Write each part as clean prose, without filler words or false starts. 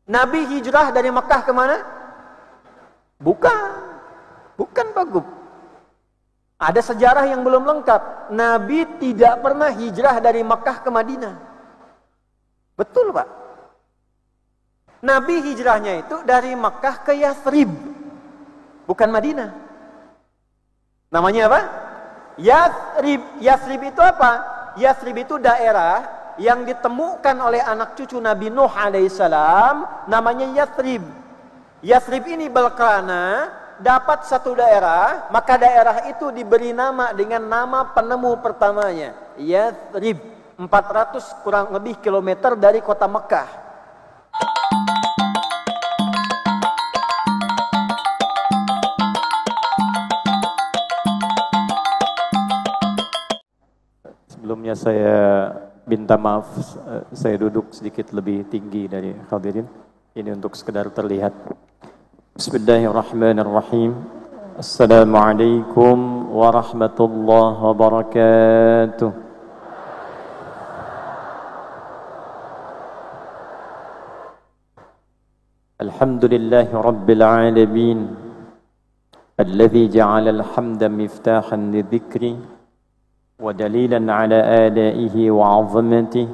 Nabi hijrah dari Makkah ke mana? Bukan Pak Gub. Ada sejarah yang belum lengkap. Nabi tidak pernah hijrah dari Makkah ke Madinah. Betul Pak. Nabi hijrahnya itu dari Makkah ke Yathrib, bukan Madinah. Namanya apa? Yathrib. Yathrib itu apa? Yathrib itu daerah yang ditemukan oleh anak cucu Nabi Nuh alaihissalam, namanya Yathrib. Yathrib ini berkelana dapat satu daerah, maka daerah itu diberi nama dengan nama penemu pertamanya, Yathrib. 400 kurang lebih kilometer dari kota Mekah. Sebelumnya saya minta maaf, saya duduk sedikit lebih tinggi dari hadirin. Ini untuk sekedar terlihat. Bismillahirrahmanirrahim. Assalamualaikum warahmatullahi wabarakatuh. Alhamdulillahi rabbil alamin. Alladhi ja'ala al-hamda miftahan lidhikri ودليلا على آلائه وعظمته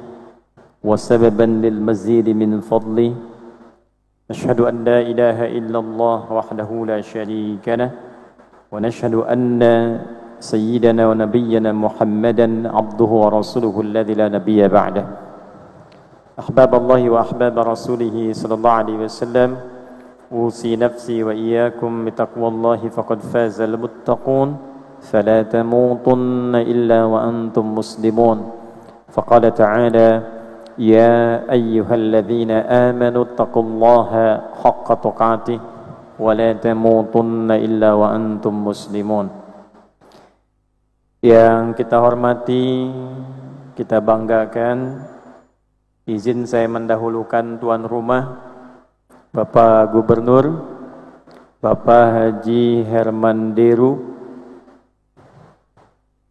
وسببا للمزيد من فضله. نشهد أن لا إله إلا الله وحده لا شريك له ونشهد أن سيدنا ونبينا محمدا عبده ورسوله الذي لا نبي بعده. أحباب الله وأحباب رسوله صلى الله عليه وسلم، أوصي نفسي وإياكم بتقوى الله فقد فاز المتقون فلا تموتن إلا وأنتم مسلمون. فقال تعالى: يا أيها الذين آمنوا اتقوا الله حق تقاته ولا تموتن إلا وأنتم مسلمون. Yang kita hormati, kita banggakan, izin saya mendahulukan tuan rumah Bapak Gubernur Bapak Haji Herman Deru.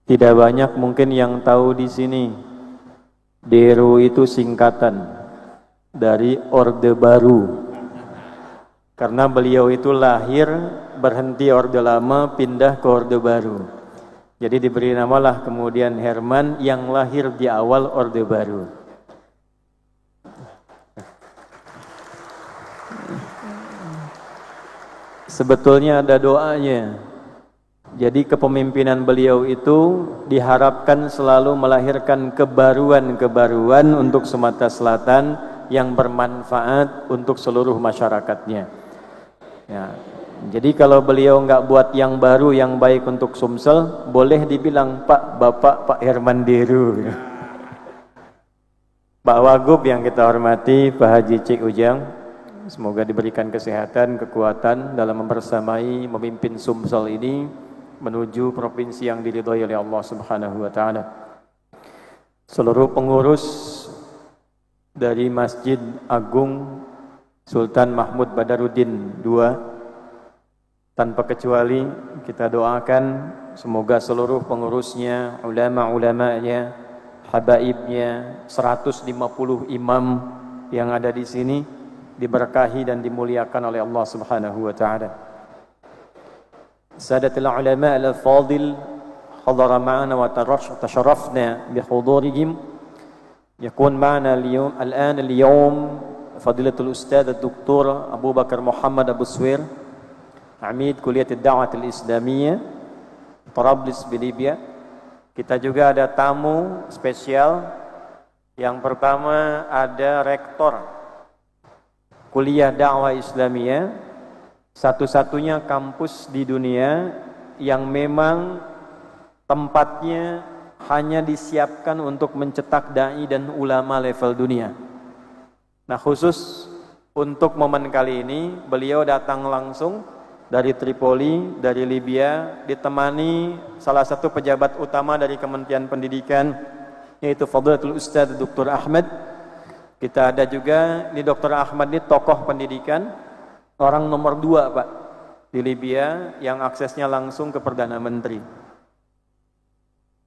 Tidak banyak mungkin yang tahu di sini. Deru itu singkatan dari Orde Baru. Karena beliau itu lahir, berhenti Orde Lama, pindah ke Orde Baru. Jadi diberi namalah kemudian Herman yang lahir di awal Orde Baru. Sebetulnya ada doanya. Jadi kepemimpinan beliau itu diharapkan selalu melahirkan kebaruan-kebaruan untuk Sumatera Selatan yang bermanfaat untuk seluruh masyarakatnya. Ya, jadi kalau beliau nggak buat yang baru, yang baik untuk Sumsel, boleh dibilang Bapak Herman Deru. Pak Wagub yang kita hormati, Pak Haji Cik Ujang, semoga diberikan kesehatan, kekuatan dalam membersamai memimpin Sumsel ini menuju provinsi yang diridhoi oleh Allah Subhanahu wa taala. Seluruh pengurus dari Masjid Agung Sultan Mahmud Badaruddin II, tanpa kecuali kita doakan semoga seluruh pengurusnya, ulama-ulamanya, habaibnya, 150 imam yang ada di sini diberkahi dan dimuliakan oleh Allah Subhanahu wa taala. سادة العلماء الأفاضل حضر معنا وتشرفنا بحضورهم. يكون معنا اليوم فضيلة الأستاذ الدكتور أبو بكر محمد أبو سوير، عميد كلية الدعوة الإسلامية طرابلس بليبيا. Kita juga ada tamu spesial. Yang pertama ada rektor Kuliah Dakwah Islamiyah, satu-satunya kampus di dunia yang memang tempatnya hanya disiapkan untuk mencetak dai dan ulama level dunia. Nah, khusus untuk momen kali ini beliau datang langsung dari Tripoli, dari Libya, ditemani salah satu pejabat utama dari Kementerian Pendidikan, yaitu Fadilatul Ustadz Dr. Ahmad. Kita ada juga di Dr. Ahmad ini tokoh pendidikan, orang nomor 2 Pak di Libya yang aksesnya langsung ke Perdana Menteri.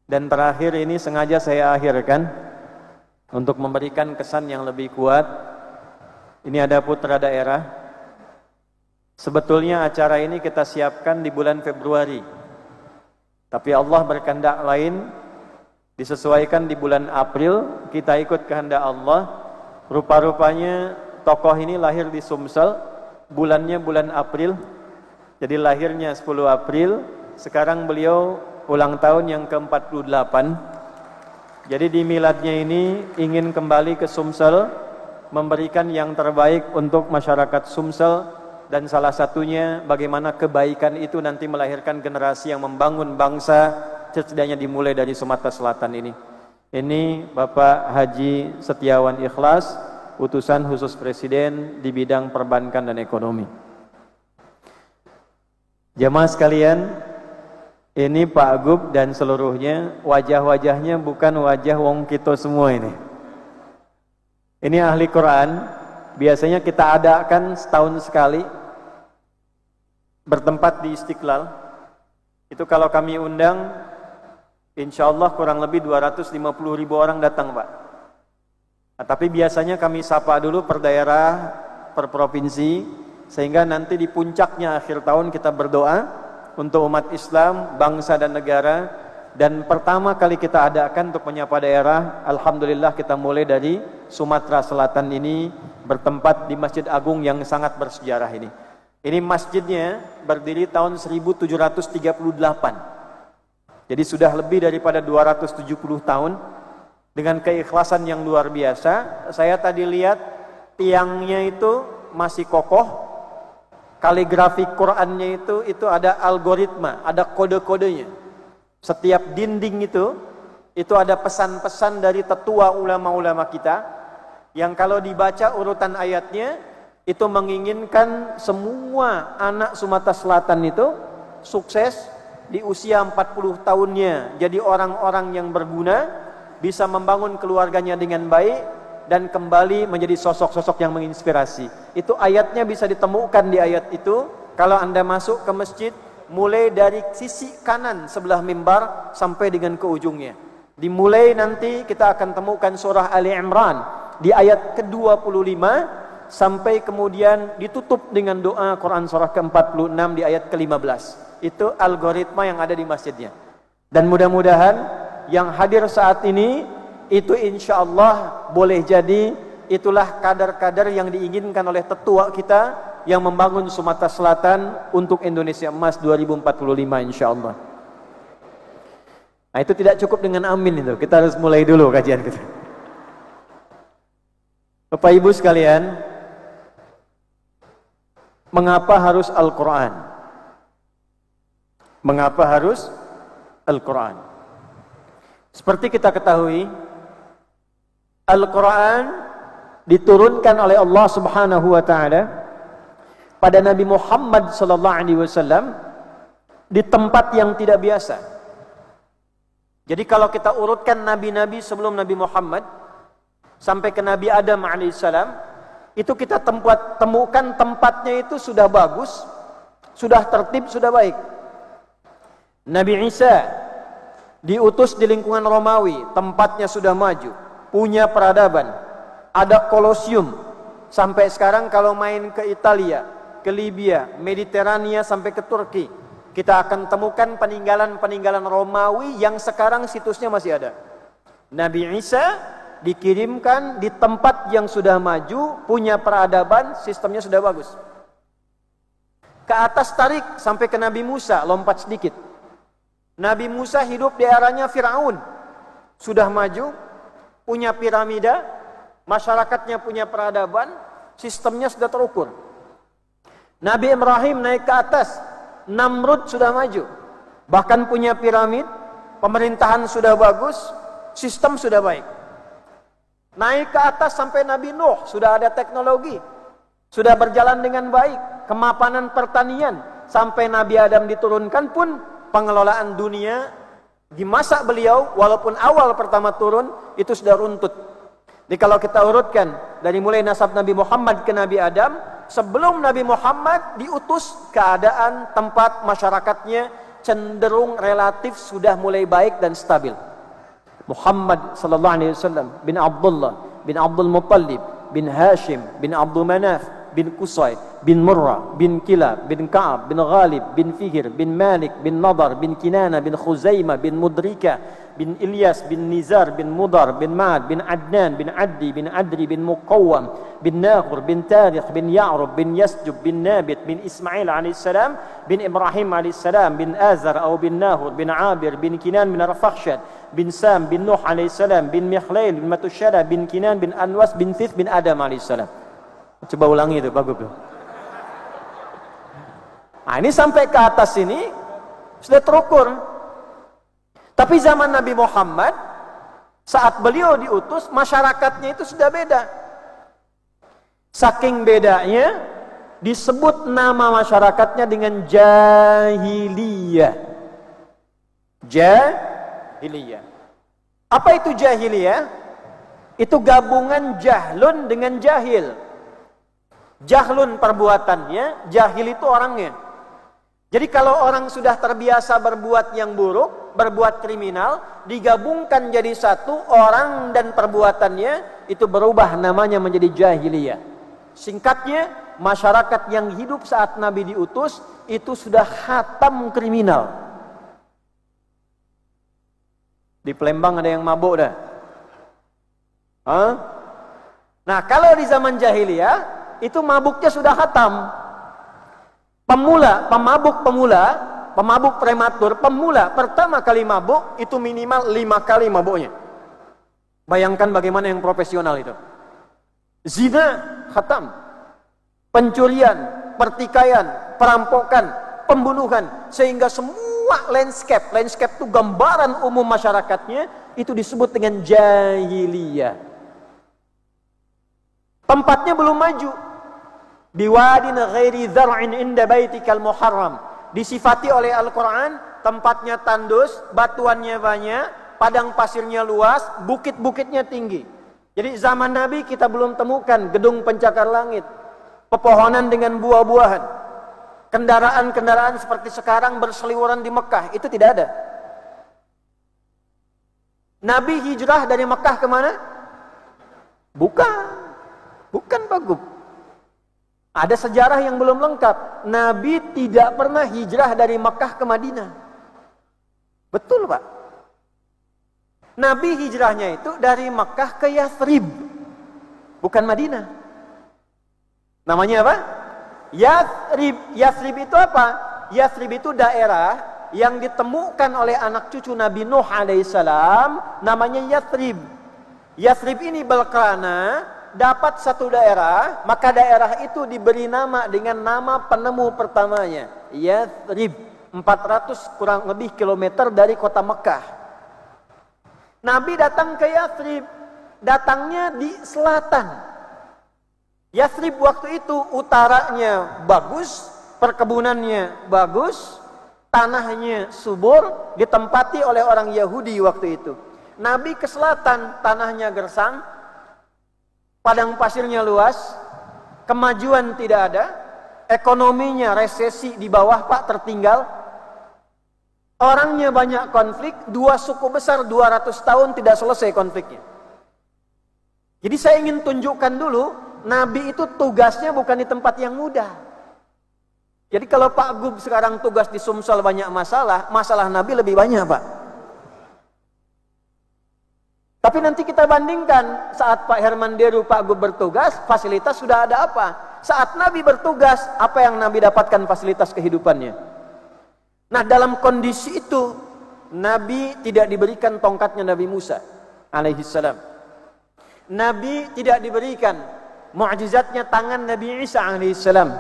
Dan terakhir ini sengaja saya akhirkan untuk memberikan kesan yang lebih kuat. Ini ada putra daerah. Sebetulnya acara ini kita siapkan di bulan Februari. Tapi Allah berkehendak lain, disesuaikan di bulan April, kita ikut kehendak Allah. Rupa-rupanya tokoh ini lahir di Sumsel, bulannya bulan April. Jadi lahirnya 10 April, sekarang beliau ulang tahun yang ke-48. Jadi di miladnya ini ingin kembali ke Sumsel, memberikan yang terbaik untuk masyarakat Sumsel, dan salah satunya bagaimana kebaikan itu nanti melahirkan generasi yang membangun bangsa, setidaknya dimulai dari Sumatera Selatan ini. Ini Bapak Haji Setiawan Ikhlas, utusan khusus Presiden di bidang perbankan dan ekonomi. Jamaah sekalian, ini Pak Gub dan seluruhnya, wajah-wajahnya bukan wajah wong kita semua ini. Ini ahli Quran, biasanya kita adakan setahun sekali, bertempat di Istiqlal. Itu kalau kami undang, insya Allah kurang lebih 250.000 orang datang, Pak. Nah, tapi biasanya kami sapa dulu per daerah, per provinsi, sehingga nanti di puncaknya akhir tahun kita berdoa untuk umat Islam, bangsa dan negara. Dan pertama kali kita adakan untuk menyapa daerah, alhamdulillah kita mulai dari Sumatera Selatan ini, bertempat di Masjid Agung yang sangat bersejarah ini. Ini masjidnya berdiri tahun 1738. Jadi sudah lebih daripada 270 tahun. Dengan keikhlasan yang luar biasa. Saya tadi lihat tiangnya itu masih kokoh. Kaligrafi Qur'annya itu ada algoritma, ada kode-kodenya. Setiap dinding itu ada pesan-pesan dari tetua ulama-ulama kita, yang kalau dibaca urutan ayatnya, itu menginginkan semua anak Sumatera Selatan itu sukses di usia 40 tahunnya, jadi orang-orang yang berguna, bisa membangun keluarganya dengan baik, dan kembali menjadi sosok-sosok yang menginspirasi. Itu ayatnya bisa ditemukan di ayat itu. Kalau Anda masuk ke masjid, mulai dari sisi kanan sebelah mimbar sampai dengan ke ujungnya. Dimulai nanti kita akan temukan surah Ali Imran di ayat ke-25, sampai kemudian ditutup dengan doa Quran surah ke-46 di ayat ke-15. Itu algoritma yang ada di masjidnya. Dan mudah-mudahan yang hadir saat ini, itu insya Allah boleh jadi itulah kadar-kadar yang diinginkan oleh tetua kita yang membangun Sumatera Selatan untuk Indonesia Emas 2045 insya Allah. Nah, itu tidak cukup dengan amin itu. Kita harus mulai dulu kajian kita. Bapak Ibu sekalian, mengapa harus Al-Quran? Mengapa harus Al-Quran? Seperti kita ketahui, Al-Quran diturunkan oleh Allah Subhanahu wa Ta'ala pada Nabi Muhammad sallallahu alaihi wasallam di tempat yang tidak biasa. Jadi kalau kita urutkan nabi-nabi sebelum Nabi Muhammad sampai ke Nabi Adam alaihissalam, itu kita temukan tempatnya itu sudah bagus, sudah tertib, sudah baik. Nabi Isa diutus di lingkungan Romawi, tempatnya sudah maju, punya peradaban, ada kolosium. Sampai sekarang kalau main ke Italia, ke Libya, Mediterania sampai ke Turki, kita akan temukan peninggalan-peninggalan Romawi yang sekarang situsnya masih ada. Nabi Isa dikirimkan di tempat yang sudah maju, punya peradaban, sistemnya sudah bagus. Ke atas tarik sampai ke Nabi Musa, lompat sedikit. Nabi Musa hidup di eranya Fir'aun, sudah maju, punya piramida, masyarakatnya punya peradaban, sistemnya sudah terukur. Nabi Ibrahim naik ke atas, Namrud sudah maju, bahkan punya piramid, pemerintahan sudah bagus, sistem sudah baik. Naik ke atas sampai Nabi Nuh, sudah ada teknologi, sudah berjalan dengan baik, kemapanan pertanian. Sampai Nabi Adam diturunkan pun pengelolaan dunia di masa beliau, walaupun awal pertama turun, itu sudah runtut. Jadi kalau kita urutkan dari mulai nasab Nabi Muhammad ke Nabi Adam, sebelum Nabi Muhammad diutus, keadaan tempat masyarakatnya cenderung relatif sudah mulai baik dan stabil. Muhammad sallallahu alaihi wasallam bin Abdullah bin Abdul Muttalib bin Hashim, bin Abdul Manaf, bin Qusay, bin Murrah, bin Kilab, bin Ka'ab, bin Ghalib, bin Fihr, bin Malik, bin Nadar, bin Kinana, bin Khuzaimah, bin Mudrika, bin Ilyas, bin Nizar, bin Mudar, bin Ma'ad, bin Adnan, bin Addi, bin Adri, bin Muqawwam, bin Nakhur, bin Tarikh, bin Ya'rub, bin Yasjub, bin Nabit, bin Ismail alaihissalam, bin Ibrahim alaihissalam, bin Azar atau bin Nahur, bin Abir, bin Kinan, bin Rafakhshad, bin Sam, bin Nuh alaihissalam, bin Mikhlail, bin Matusyala, bin Kinan, bin Anwas, bin Thith, bin Adam alaihissalam. Coba ulangi itu, bagus tuh. Nah, ini sampai ke atas ini sudah terukur. Tapi zaman Nabi Muhammad, saat beliau diutus, masyarakatnya itu sudah beda. Saking bedanya, disebut nama masyarakatnya dengan jahiliyah. Jahiliyah. Apa itu jahiliyah? Itu gabungan jahlun dengan jahil. Jahlun perbuatannya, jahil itu orangnya. Jadi kalau orang sudah terbiasa berbuat yang buruk, berbuat kriminal, digabungkan jadi satu, orang dan perbuatannya itu berubah namanya menjadi jahiliyah. Singkatnya, masyarakat yang hidup saat Nabi diutus itu sudah khatam kriminal. Di Palembang ada yang mabuk dah. Nah, kalau di zaman jahiliyah itu mabuknya sudah khatam. Pemabuk prematur, pemula pertama kali mabuk itu minimal 5 kali mabuknya. Bayangkan bagaimana yang profesional itu. Zina khatam, pencurian, pertikaian, perampokan, pembunuhan, sehingga semua landscape itu gambaran umum masyarakatnya itu disebut dengan jahiliyah. Tempatnya belum maju. Biwadin ghairi dzar'in inda baitikal muharram. Disifati oleh Al-Quran, tempatnya tandus, batuannya banyak, padang pasirnya luas, bukit-bukitnya tinggi. Jadi zaman Nabi kita belum temukan gedung pencakar langit, pepohonan dengan buah-buahan, kendaraan-kendaraan seperti sekarang berseliweran di Mekah, itu tidak ada. Nabi hijrah dari Mekah kemana? Bukan Bagub. Ada sejarah yang belum lengkap. Nabi tidak pernah hijrah dari Mekah ke Madinah. Betul, Pak. Nabi hijrahnya itu dari Mekah ke Yathrib, bukan Madinah. Namanya apa? Yathrib. Yathrib itu apa? Yathrib itu daerah yang ditemukan oleh anak cucu Nabi Nuh alaihissalam, namanya Yathrib. Yathrib ini berkelana dapat satu daerah, maka daerah itu diberi nama dengan nama penemu pertamanya, Yathrib. 400 kurang lebih kilometer dari kota Mekah. Nabi datang ke Yathrib, datangnya di selatan. Yathrib waktu itu utaranya bagus, perkebunannya bagus, tanahnya subur, ditempati oleh orang Yahudi waktu itu. Nabi ke selatan, tanahnya gersang, padang pasirnya luas, kemajuan tidak ada, ekonominya resesi di bawah, Pak, tertinggal. Orangnya banyak konflik, dua suku besar 200 tahun tidak selesai konfliknya. Jadi saya ingin tunjukkan dulu, Nabi itu tugasnya bukan di tempat yang mudah. Jadi kalau Pak Gub sekarang tugas di Sumsel banyak masalah Nabi lebih banyak, Pak. Tapi nanti kita bandingkan, saat Pak Herman Deru, Pak Gub bertugas, fasilitas sudah ada apa? Saat Nabi bertugas, apa yang Nabi dapatkan fasilitas kehidupannya? Nah, dalam kondisi itu, Nabi tidak diberikan tongkatnya Nabi Musa alaihissalam. Nabi tidak diberikan mu'jizatnya tangan Nabi Isa alaihissalam.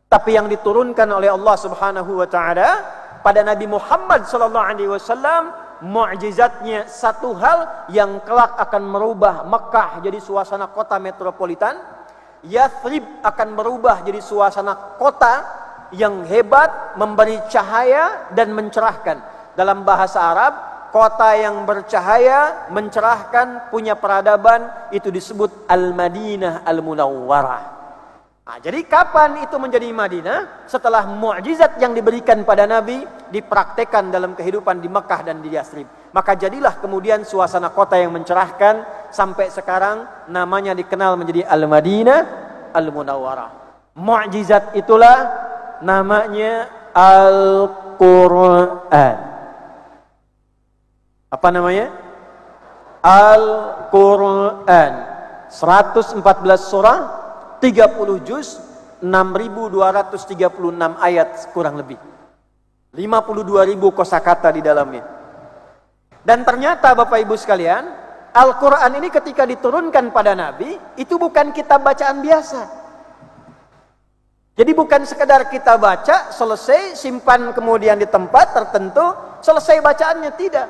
Tapi yang diturunkan oleh Allah Subhanahu wa taala pada Nabi Muhammad sallallahu alaihi wasallam, mu'jizatnya satu hal yang kelak akan merubah Mekah jadi suasana kota metropolitan, Yathrib akan berubah jadi suasana kota yang hebat, memberi cahaya dan mencerahkan. Dalam bahasa Arab, kota yang bercahaya, mencerahkan, punya peradaban, itu disebut Al-Madinah Al-Munawwarah. Nah, jadi kapan itu menjadi Madinah? Setelah mukjizat yang diberikan pada Nabi dipraktekkan dalam kehidupan di Mekah dan di Yathrib. Maka jadilah kemudian suasana kota yang mencerahkan, sampai sekarang namanya dikenal menjadi Al-Madinah Al-Munawwarah. Mu'jizat itulah namanya Al-Quran. Apa namanya? Al-Quran. 114 surah, 30 juz, 6.236 ayat kurang lebih. 52.000 kosakata di dalamnya. Dan ternyata Bapak Ibu sekalian, Al-Quran ini ketika diturunkan pada Nabi, itu bukan kitab bacaan biasa. Jadi bukan sekedar kita baca, selesai, simpan kemudian di tempat tertentu, selesai bacaannya, tidak.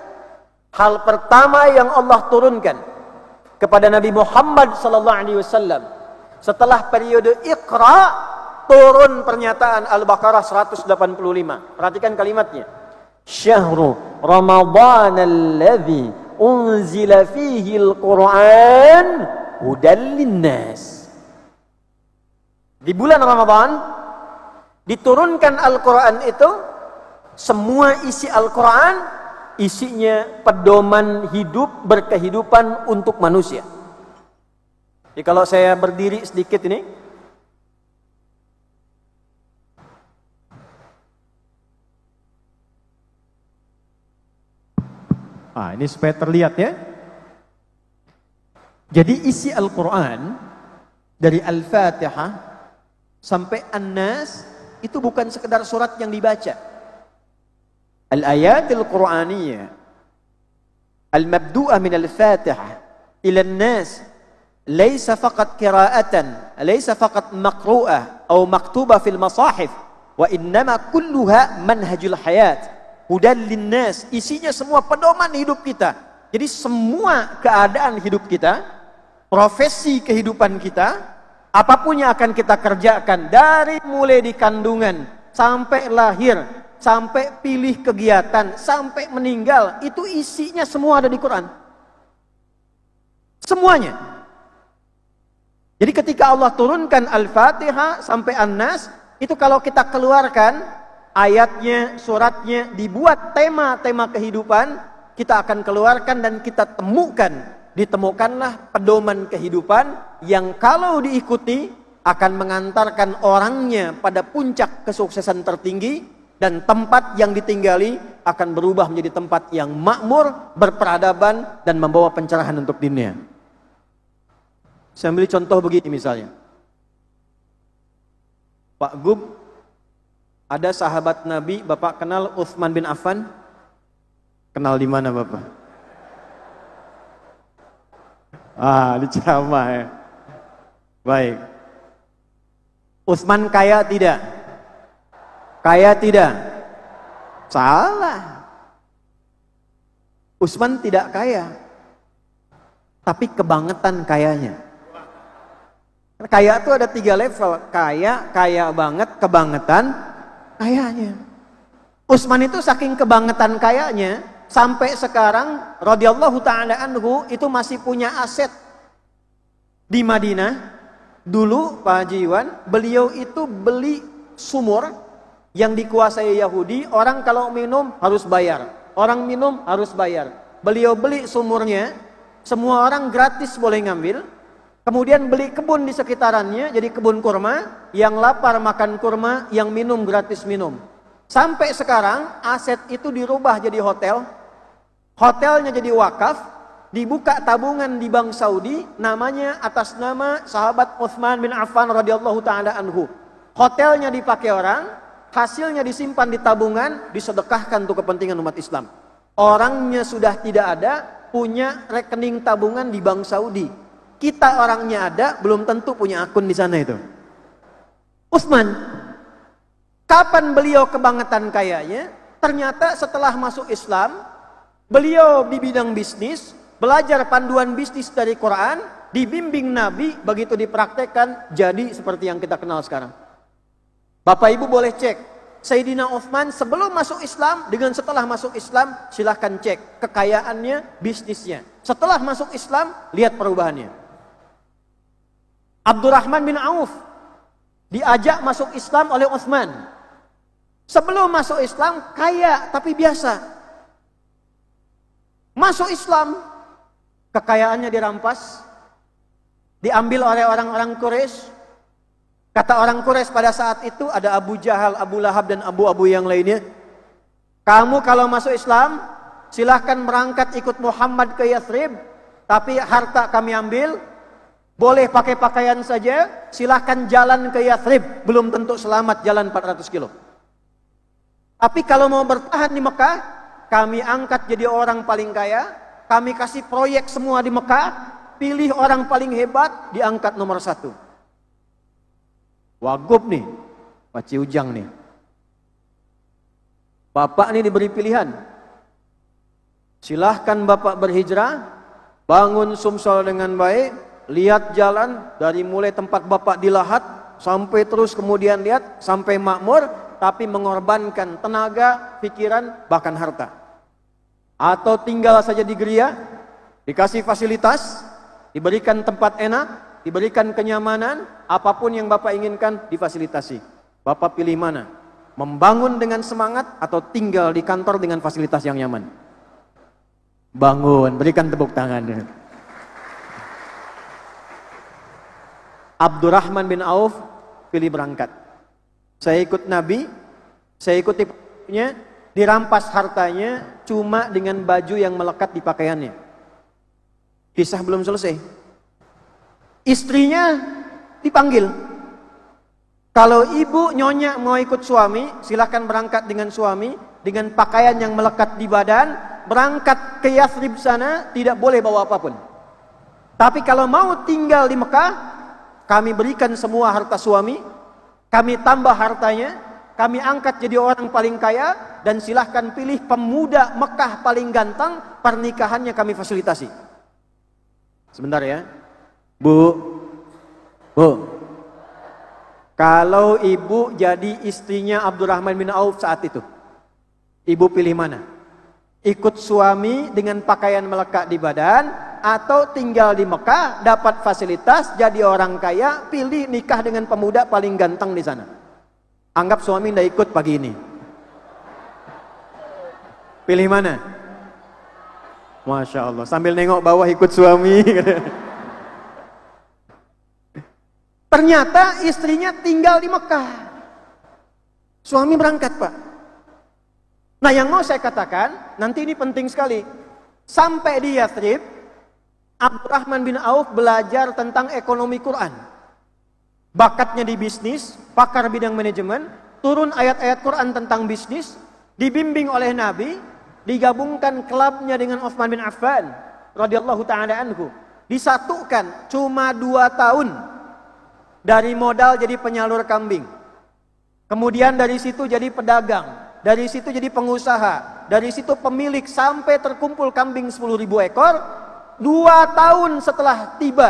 Hal pertama yang Allah turunkan kepada Nabi Muhammad SAW setelah periode Iqra, turun pernyataan Al-Baqarah 185. Perhatikan kalimatnya. Syahru Ramadan alladzi unzila fihi al-Quran hudal linnas. Di bulan Ramadan diturunkan Al-Quran itu, semua isi Al-Quran isinya pedoman hidup berkehidupan untuk manusia. Jadi kalau saya berdiri sedikit ini, ini supaya terlihat ya. Jadi isi Al-Quran dari Al-Fatihah sampai An-Nas itu bukan sekedar surat yang dibaca. Al-ayatil Qur'aniyah al-mabdu'ah min al-Fatihah ila An-Nas laysa faqat qira'atan, laysa faqat maqru'ah atau maktubah fil masahif, wa innama kulluha manhajul hayat hudan linnas. Isinya semua pedoman hidup kita. Jadi semua keadaan hidup kita, profesi kehidupan kita, apapun yang akan kita kerjakan, dari mulai di kandungan sampai lahir, sampai pilih kegiatan, sampai meninggal, itu isinya semua ada di Quran. Semuanya. Jadi ketika Allah turunkan Al-Fatihah sampai An-Nas, itu kalau kita keluarkan ayatnya, suratnya, dibuat tema-tema kehidupan, kita akan keluarkan dan kita temukan. Ditemukanlah pedoman kehidupan yang kalau diikuti akan mengantarkan orangnya pada puncak kesuksesan tertinggi, dan tempat yang ditinggali akan berubah menjadi tempat yang makmur, berperadaban, dan membawa pencerahan untuk dunia. Saya ambil contoh begini misalnya. Pak Gub, ada sahabat Nabi, Bapak kenal Utsman bin Affan? Kenal di mana Bapak? Di ceramah ya. Baik. Utsman kaya tidak? Kaya tidak? Salah. Utsman tidak kaya, tapi kebangetan kayanya. Kaya itu ada 3 level. Kaya, kaya banget, kebangetan, kayanya. Utsman itu saking kebangetan kayanya, sampai sekarang radhiyallahu ta'ala anhu itu masih punya aset di Madinah. Dulu Pak Haji Iwan, beliau itu beli sumur yang dikuasai Yahudi. Orang kalau minum harus bayar, orang minum harus bayar. Beliau beli sumurnya, semua orang gratis boleh ngambil. Kemudian beli kebun di sekitarannya, jadi kebun kurma. Yang lapar makan kurma, yang minum gratis minum. Sampai sekarang aset itu dirubah jadi hotel. Hotelnya jadi wakaf, dibuka tabungan di Bank Saudi, namanya atas nama sahabat Utsman bin Affan radhiyallahu ta'ala anhu. Hotelnya dipakai orang, hasilnya disimpan di tabungan, disedekahkan untuk kepentingan umat Islam. Orangnya sudah tidak ada, punya rekening tabungan di Bank Saudi. Kita orangnya ada, belum tentu punya akun di sana itu. Utsman, kapan beliau kebangetan kayanya? Ternyata setelah masuk Islam, beliau di bidang bisnis, belajar panduan bisnis dari Quran, dibimbing Nabi, begitu dipraktekkan, jadi seperti yang kita kenal sekarang. Bapak Ibu boleh cek Sayyidina Utsman sebelum masuk Islam dengan setelah masuk Islam, silahkan cek kekayaannya, bisnisnya. Setelah masuk Islam, lihat perubahannya. Abdurrahman bin Auf diajak masuk Islam oleh Utsman. Sebelum masuk Islam kaya tapi biasa. Masuk Islam, kekayaannya dirampas, diambil oleh orang-orang Quraisy. Kata orang Quraisy pada saat itu, ada Abu Jahal, Abu Lahab, dan Abu yang lainnya. Kamu kalau masuk Islam, silahkan berangkat ikut Muhammad ke Yathrib, tapi harta kami ambil. Boleh pakai pakaian saja, silahkan jalan ke Yathrib, belum tentu selamat jalan 400 kilo. Tapi kalau mau bertahan di Mekah, kami angkat jadi orang paling kaya, kami kasih proyek semua di Mekah, pilih orang paling hebat, diangkat nomor 1. Wagub nih, Paci Ujang nih. Bapak nih diberi pilihan. Silahkan Bapak berhijrah, bangun Sumsel dengan baik, lihat jalan dari mulai tempat Bapak di Lahat sampai terus kemudian lihat sampai makmur, tapi mengorbankan tenaga, pikiran, bahkan harta. Atau tinggal saja di geria, dikasih fasilitas, diberikan tempat enak, diberikan kenyamanan, apapun yang Bapak inginkan difasilitasi. Bapak pilih mana? Membangun dengan semangat atau tinggal di kantor dengan fasilitas yang nyaman? Bangun, berikan tepuk tangan. Abdurrahman bin Auf pilih berangkat. Saya ikut Nabi, saya ikuti pakaiannya, dirampas hartanya cuma dengan baju yang melekat di pakaiannya. Kisah belum selesai. Istrinya dipanggil. Kalau ibu nyonya mau ikut suami, silahkan berangkat dengan suami, dengan pakaian yang melekat di badan, berangkat ke Yathrib sana, tidak boleh bawa apapun. Tapi kalau mau tinggal di Mekah, kami berikan semua harta suami, kami tambah hartanya, kami angkat jadi orang paling kaya, dan silahkan pilih pemuda Mekah paling ganteng, pernikahannya kami fasilitasi. Sebentar ya. Bu, kalau ibu jadi istrinya Abdurrahman bin Auf saat itu, ibu pilih mana? Ikut suami dengan pakaian melekat di badan, atau tinggal di Mekah, dapat fasilitas, jadi orang kaya, pilih nikah dengan pemuda paling ganteng di sana. Anggap suami tidak ikut pagi ini. Pilih mana? Masya Allah, sambil nengok bawah ikut suami. Ternyata istrinya tinggal di Mekah. Suami berangkat, Pak. Nah, yang mau saya katakan, nanti ini penting sekali. Sampai di Yathrib, Abdurrahman bin Auf belajar tentang ekonomi Quran. Bakatnya di bisnis, pakar bidang manajemen, turun ayat-ayat Quran tentang bisnis, dibimbing oleh Nabi, digabungkan klubnya dengan Utsman bin Affan radhiyallahu taala anhu. Disatukan cuma 2 tahun. Dari modal jadi penyalur kambing. Kemudian dari situ jadi pedagang. Dari situ jadi pengusaha. Dari situ pemilik sampai terkumpul kambing 10.000 ekor. 2 tahun setelah tiba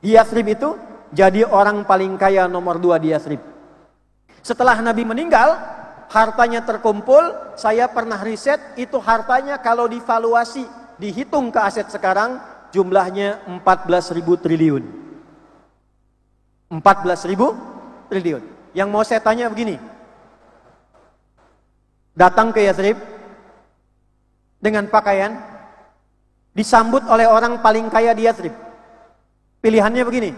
di Yathrib itu, jadi orang paling kaya nomor 2 di Yathrib. Setelah Nabi meninggal, hartanya terkumpul. Saya pernah riset, itu hartanya kalau divaluasi, dihitung ke aset sekarang, jumlahnya 14.000 triliun. 14.000 triliun. Yang mau saya tanya begini, datang ke Yathrib dengan pakaian, disambut oleh orang paling kaya di Yathrib. Pilihannya begini,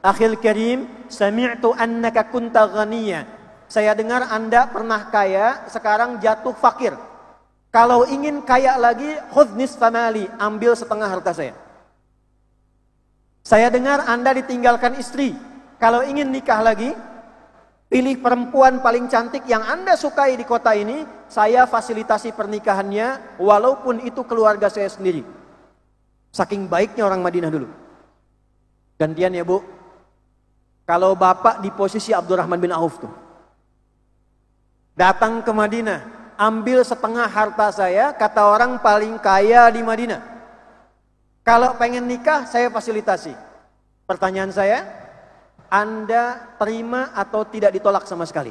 akhil karim, sami'tu annaka kunta ghaniya. Saya dengar Anda pernah kaya, sekarang jatuh fakir. Kalau ingin kaya lagi, khudh nisfa mali, ambil setengah harta saya. Saya dengar Anda ditinggalkan istri. Kalau ingin nikah lagi, pilih perempuan paling cantik yang Anda sukai di kota ini, saya fasilitasi pernikahannya, walaupun itu keluarga saya sendiri. Saking baiknya orang Madinah dulu. Gantian ya Bu, kalau Bapak di posisi Abdurrahman bin Auf tuh, datang ke Madinah, ambil setengah harta saya, kata orang paling kaya di Madinah. Kalau pengen nikah, saya fasilitasi. Pertanyaan saya, Anda terima atau tidak ditolak sama sekali?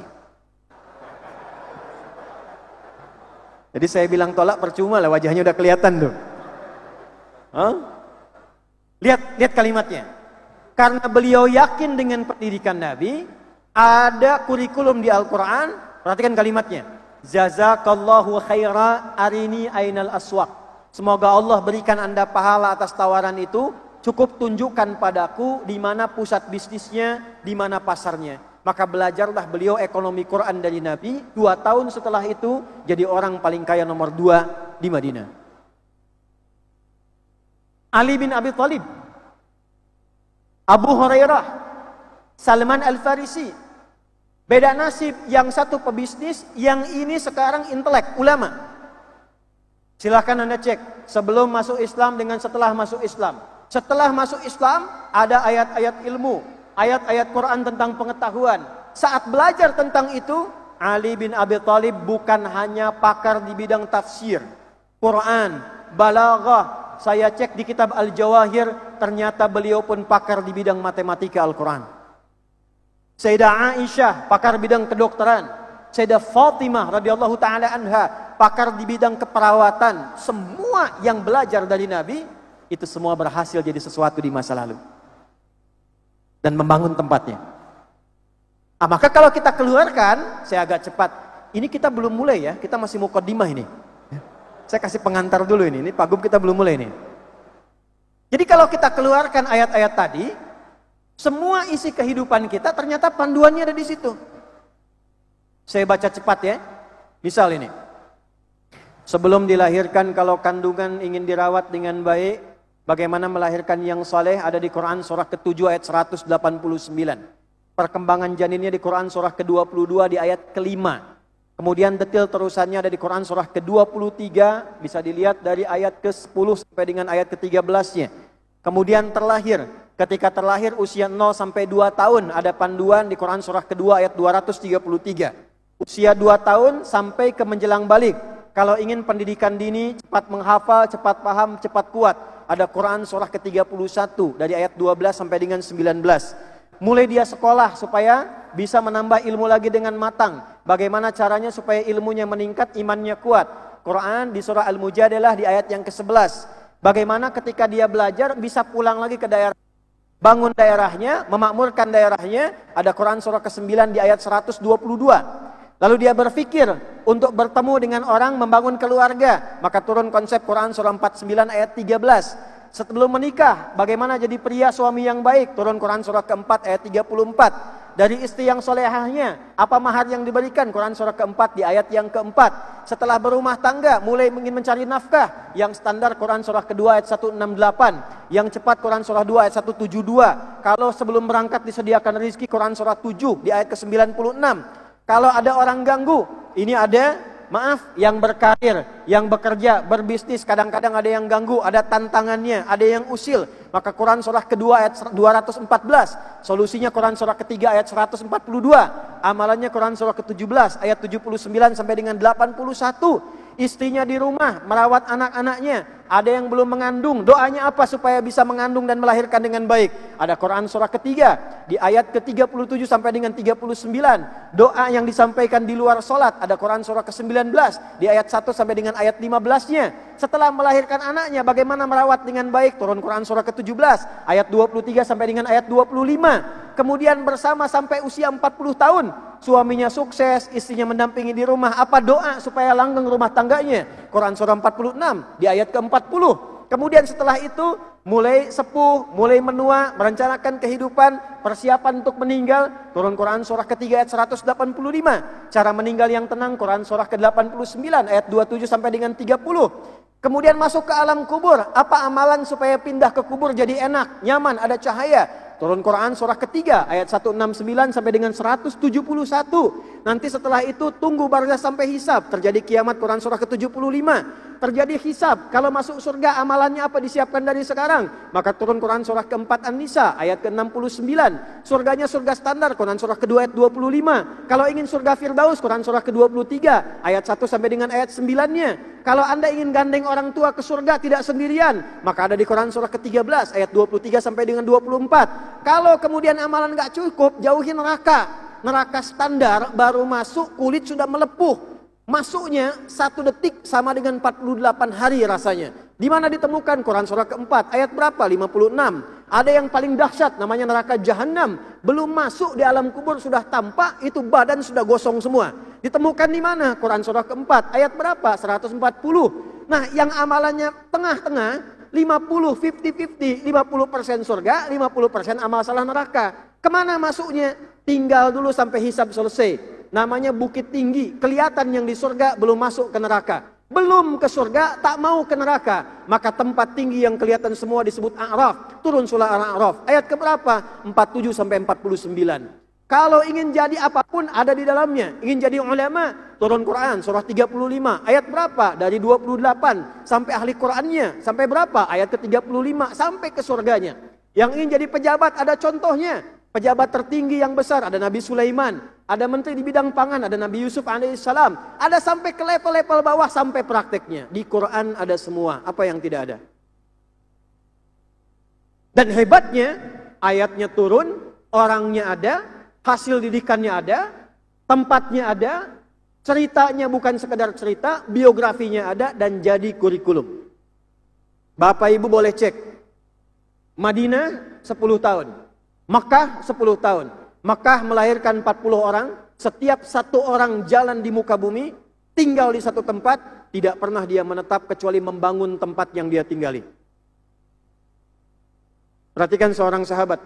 Jadi saya bilang tolak percuma lah, wajahnya udah kelihatan tuh. Lihat kalimatnya. Karena beliau yakin dengan pendidikan Nabi, ada kurikulum di Al-Quran. Perhatikan kalimatnya. Jazakallahu khaira arini ainal aswaq. Semoga Allah berikan Anda pahala atas tawaran itu. Cukup tunjukkan padaku di mana pusat bisnisnya, di mana pasarnya. Maka belajarlah beliau ekonomi Quran dari Nabi. 2 tahun setelah itu jadi orang paling kaya nomor 2 di Madinah. Ali bin Abi Thalib, Abu Hurairah, Salman Al-Farisi. Beda nasib, yang satu pebisnis, yang ini sekarang intelek, ulama. Silahkan Anda cek sebelum masuk Islam dengan setelah masuk Islam. Setelah masuk Islam ada ayat-ayat ilmu, ayat-ayat Quran tentang pengetahuan. Saat belajar tentang itu, Ali bin Abi Thalib bukan hanya pakar di bidang tafsir, Quran, balaghah. Saya cek di kitab Al-Jawahir, ternyata beliau pun pakar di bidang matematika Al-Quran. Sayyidah Aisyah, pakar bidang kedokteran. Sayyidah Fatimah radhiyallahu taala anha, pakar di bidang keperawatan. Semua yang belajar dari Nabi itu semua berhasil jadi sesuatu di masa lalu dan membangun tempatnya. Maka kalau kita keluarkan, saya agak cepat. Ini kita belum mulai ya, kita masih mukadimah ini. Saya kasih pengantar dulu ini Pak Gub, kita belum mulai ini. Jadi kalau kita keluarkan ayat-ayat tadi, semua isi kehidupan kita ternyata panduannya ada di situ. Saya baca cepat ya. Misal ini. Sebelum dilahirkan, kalau kandungan ingin dirawat dengan baik, bagaimana melahirkan yang saleh, ada di Quran surah ke-7 ayat 189. Perkembangan janinnya di Quran surah ke-22 di ayat ke-5. Kemudian detail terusannya ada di Quran surah ke-23, bisa dilihat dari ayat ke-10 sampai dengan ayat ke-13-nya. Kemudian terlahir, ketika terlahir usia 0 sampai 2 tahun, ada panduan di Quran surah ke-2 ayat 233. Usia 2 tahun sampai ke menjelang balik. Kalau ingin pendidikan dini, cepat menghafal, cepat paham, cepat kuat, ada Quran surah ke-31 dari ayat 12 sampai dengan 19. Mulai dia sekolah supaya bisa menambah ilmu lagi dengan matang. Bagaimana caranya supaya ilmunya meningkat, imannya kuat. Quran di surah Al-Mujadalah di ayat yang ke-11. Bagaimana ketika dia belajar bisa pulang lagi ke daerah, bangun daerahnya, memakmurkan daerahnya. Ada Quran surah ke-9 di ayat 122. Lalu dia berpikir untuk bertemu dengan orang, membangun keluarga. Maka turun konsep Quran surah 49 ayat 13. Sebelum menikah, bagaimana jadi pria suami yang baik? Turun Quran surah ke-4 ayat 34. Dari istri yang solehahnya, apa mahar yang diberikan? Quran surah ke-4 di ayat yang ke-4. Setelah berumah tangga, mulai ingin mencari nafkah. Yang standar Quran surah ke-2 ayat 168. Yang cepat Quran surah 2 ayat 172. Kalau sebelum berangkat disediakan rezeki, Quran surah 7 di ayat ke-96. Kalau ada orang ganggu, ini ada, maaf, yang berkarir, yang bekerja, berbisnis, kadang-kadang ada yang ganggu, ada tantangannya, ada yang usil. Maka Quran surah kedua ayat 214, solusinya Quran surah ketiga ayat 142, amalannya Quran surah ke-17 ayat 79 sampai dengan 81. Istrinya di rumah, merawat anak-anaknya. Ada yang belum mengandung, doanya apa supaya bisa mengandung dan melahirkan dengan baik? Ada Quran surah ketiga, di ayat ke-37 sampai dengan 39. Doa yang disampaikan di luar sholat, ada Quran surah ke-19, di ayat 1 sampai dengan ayat 15-nya. Setelah melahirkan anaknya, bagaimana merawat dengan baik? Turun Quran surah ke-17, ayat 23 sampai dengan ayat 25. Kemudian bersama sampai usia 40 tahun. Suaminya sukses, istrinya mendampingi di rumah. Apa doa supaya langgeng rumah tangganya? Quran surah 46 di ayat ke-40. Kemudian setelah itu mulai sepuh, mulai menua, merencanakan kehidupan, persiapan untuk meninggal. Turun Quran surah ketiga ayat 185. Cara meninggal yang tenang, Quran surah ke-89 ayat 27 sampai dengan 30. Kemudian masuk ke alam kubur. Apa amalan supaya pindah ke kubur jadi enak, nyaman, ada cahaya? Turun Quran surah ketiga ayat 169 sampai dengan 171. Nanti setelah itu tunggu barzah sampai hisab. Terjadi kiamat, Quran surah ke-75. Terjadi hisab. Kalau masuk surga amalannya apa disiapkan dari sekarang? Maka turun Quran surah ke-4 An-Nisa ayat ke-69. Surganya surga standar, Quran surah ke-2 ayat 25. Kalau ingin surga Firdaus, Quran surah ke-23 ayat 1 sampai dengan ayat 9-nya. Kalau Anda ingin gandeng orang tua ke surga tidak sendirian, maka ada di Quran surah ke-13 ayat 23 sampai dengan 24. Kalau kemudian amalan gak cukup, jauhi neraka. Neraka standar baru masuk kulit sudah melepuh. Masuknya 1 detik sama dengan 48 hari rasanya. Di mana ditemukan? Quran surah ke-4 ayat berapa? 56. Ada yang paling dahsyat namanya neraka jahanam. Belum masuk di alam kubur sudah tampak, itu badan sudah gosong semua. Ditemukan di mana? Quran surah ke-4 ayat berapa? 140. Nah, yang amalannya tengah-tengah, 50, 50, 50% surga, 50% amal salah neraka. Kemana masuknya? Tinggal dulu sampai hisab selesai. Namanya bukit tinggi, kelihatan yang di surga belum masuk ke neraka. Belum ke surga, tak mau ke neraka. Maka tempat tinggi yang kelihatan semua disebut A'raf. Turun surah A'raf. Ayat keberapa? 47 sampai 49. Kalau ingin jadi apapun ada di dalamnya. Ingin jadi ulama, turun Quran surah 35. Ayat berapa? Dari 28 sampai ahli Qurannya. Sampai berapa? Ayat ke-35 sampai ke surganya. Yang ingin jadi pejabat ada contohnya. Pejabat tertinggi yang besar ada Nabi Sulaiman, ada menteri di bidang pangan, ada Nabi Yusuf alaihissalam, ada sampai ke level-level bawah sampai prakteknya. Di Quran ada semua, apa yang tidak ada. Dan hebatnya ayatnya turun, orangnya ada, hasil didikannya ada, tempatnya ada, ceritanya bukan sekedar cerita, biografinya ada dan jadi kurikulum. Bapak Ibu boleh cek. Madinah 10 tahun. Makkah 10 tahun. Makkah melahirkan 40 orang. Setiap satu orang jalan di muka bumi, tinggal di satu tempat, tidak pernah dia menetap kecuali membangun tempat yang dia tinggali. Perhatikan seorang sahabat,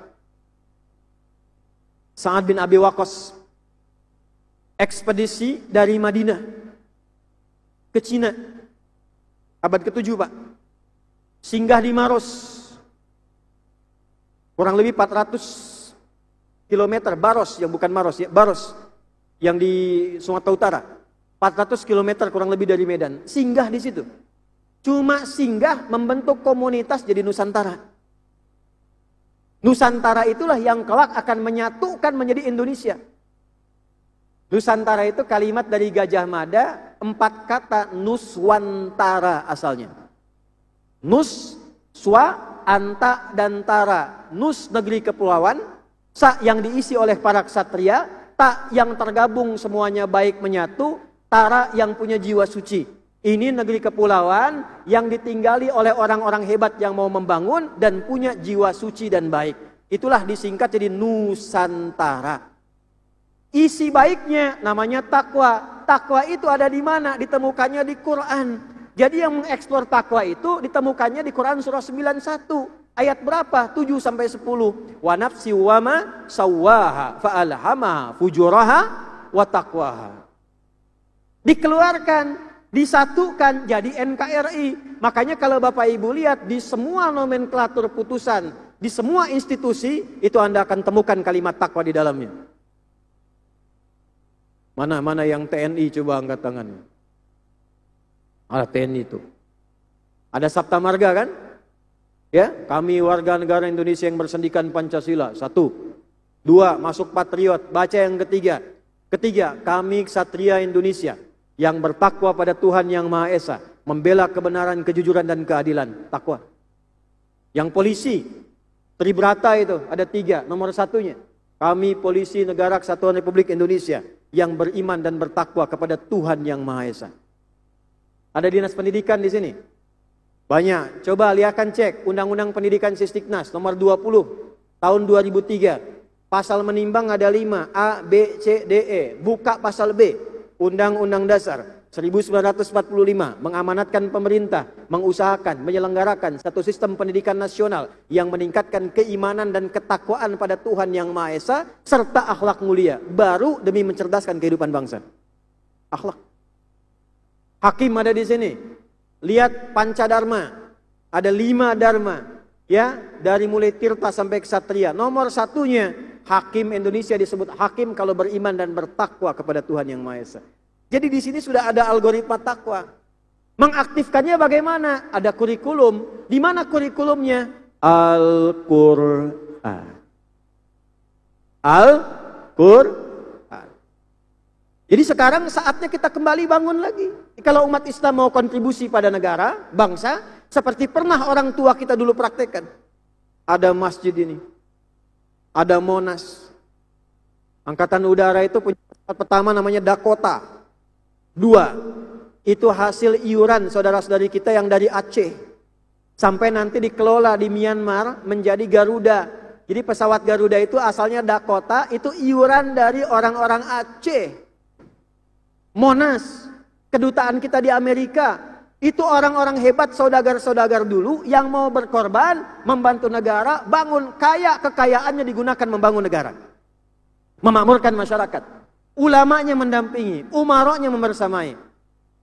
Sa'ad bin Abi Waqqas, ekspedisi dari Madinah ke Cina, abad ke-7 Pak, singgah di Maros, kurang lebih 400 km, Baros yang bukan Maros ya, Baros yang di Sumatera Utara. 400 km kurang lebih dari Medan. Singgah di situ. Cuma singgah membentuk komunitas jadi Nusantara. Nusantara itulah yang kelak akan menyatukan menjadi Indonesia. Nusantara itu kalimat dari Gajah Mada, 4 kata Nuswantara asalnya. Nus, Swa, Anta, dan Tara. Nus negeri kepulauan, Sa yang diisi oleh para ksatria, Ta yang tergabung semuanya baik menyatu, Tara yang punya jiwa suci. Ini negeri kepulauan yang ditinggali oleh orang-orang hebat yang mau membangun dan punya jiwa suci dan baik. Itulah disingkat jadi Nusantara. Isi baiknya namanya takwa. Takwa itu ada di mana? Ditemukannya di Quran. Jadi yang mengeksplor takwa itu ditemukannya di Quran surah 91. Ayat berapa? 7 sampai 10. Wa nafsi wa ma sawwaha fa'alhamaha fujuraha wa taqwaha. Dikeluarkan, disatukan jadi NKRI. Makanya kalau Bapak Ibu lihat di semua nomenklatur putusan, di semua institusi, itu Anda akan temukan kalimat takwa di dalamnya. Mana yang TNI coba angkat tangannya. Ada TNI itu. Ada Sabta Marga kan? Ya, kami warga negara Indonesia yang bersendikan Pancasila. 1. 2, masuk patriot. Baca yang ketiga. Ketiga, kami ksatria Indonesia yang bertakwa pada Tuhan yang Maha Esa, membela kebenaran, kejujuran dan keadilan. Takwa. Yang polisi, Tribrata itu ada 3. Nomor 1-nya, kami polisi negara Kesatuan Republik Indonesia yang beriman dan bertakwa kepada Tuhan yang Maha Esa. Ada dinas pendidikan di sini. Banyak. Coba lihatkan cek Undang-Undang Pendidikan Sisdiknas nomor 20 tahun 2003. Pasal menimbang ada 5, A, B, C, D, E. Buka pasal B. Undang-Undang Dasar 1945 mengamanatkan pemerintah mengusahakan menyelenggarakan satu sistem pendidikan nasional yang meningkatkan keimanan dan ketakwaan pada Tuhan yang Maha Esa serta akhlak mulia, baru demi mencerdaskan kehidupan bangsa. Akhlak. Hakim ada di sini. Lihat Pancadharma. Ada 5 dharma. Ya, dari mulai tirta sampai ksatria. Nomor 1-nya, hakim Indonesia disebut hakim kalau beriman dan bertakwa kepada Tuhan yang Maha Esa. Jadi di sini sudah ada algoritma takwa. Mengaktifkannya bagaimana? Ada kurikulum. Di mana kurikulumnya? Al-Qur'an. Al-Qur'an. Jadi sekarang saatnya kita kembali bangun lagi. Kalau umat Islam mau kontribusi pada negara, bangsa, seperti pernah orang tua kita dulu praktekkan. Ada masjid ini. Ada Monas. Angkatan Udara itu punya pesawat pertama namanya Dakota. 2. Itu hasil iuran saudara-saudari kita yang dari Aceh. Sampai nanti dikelola di Myanmar menjadi Garuda. Jadi pesawat Garuda itu asalnya Dakota, itu iuran dari orang-orang Aceh. Monas, kedutaan kita di Amerika, Itu orang-orang hebat, saudagar-saudagar dulu yang mau berkorban, membantu negara, bangun kaya, kekayaannya digunakan membangun negara. Memakmurkan masyarakat. Ulamanya mendampingi, umaroknya membersamai.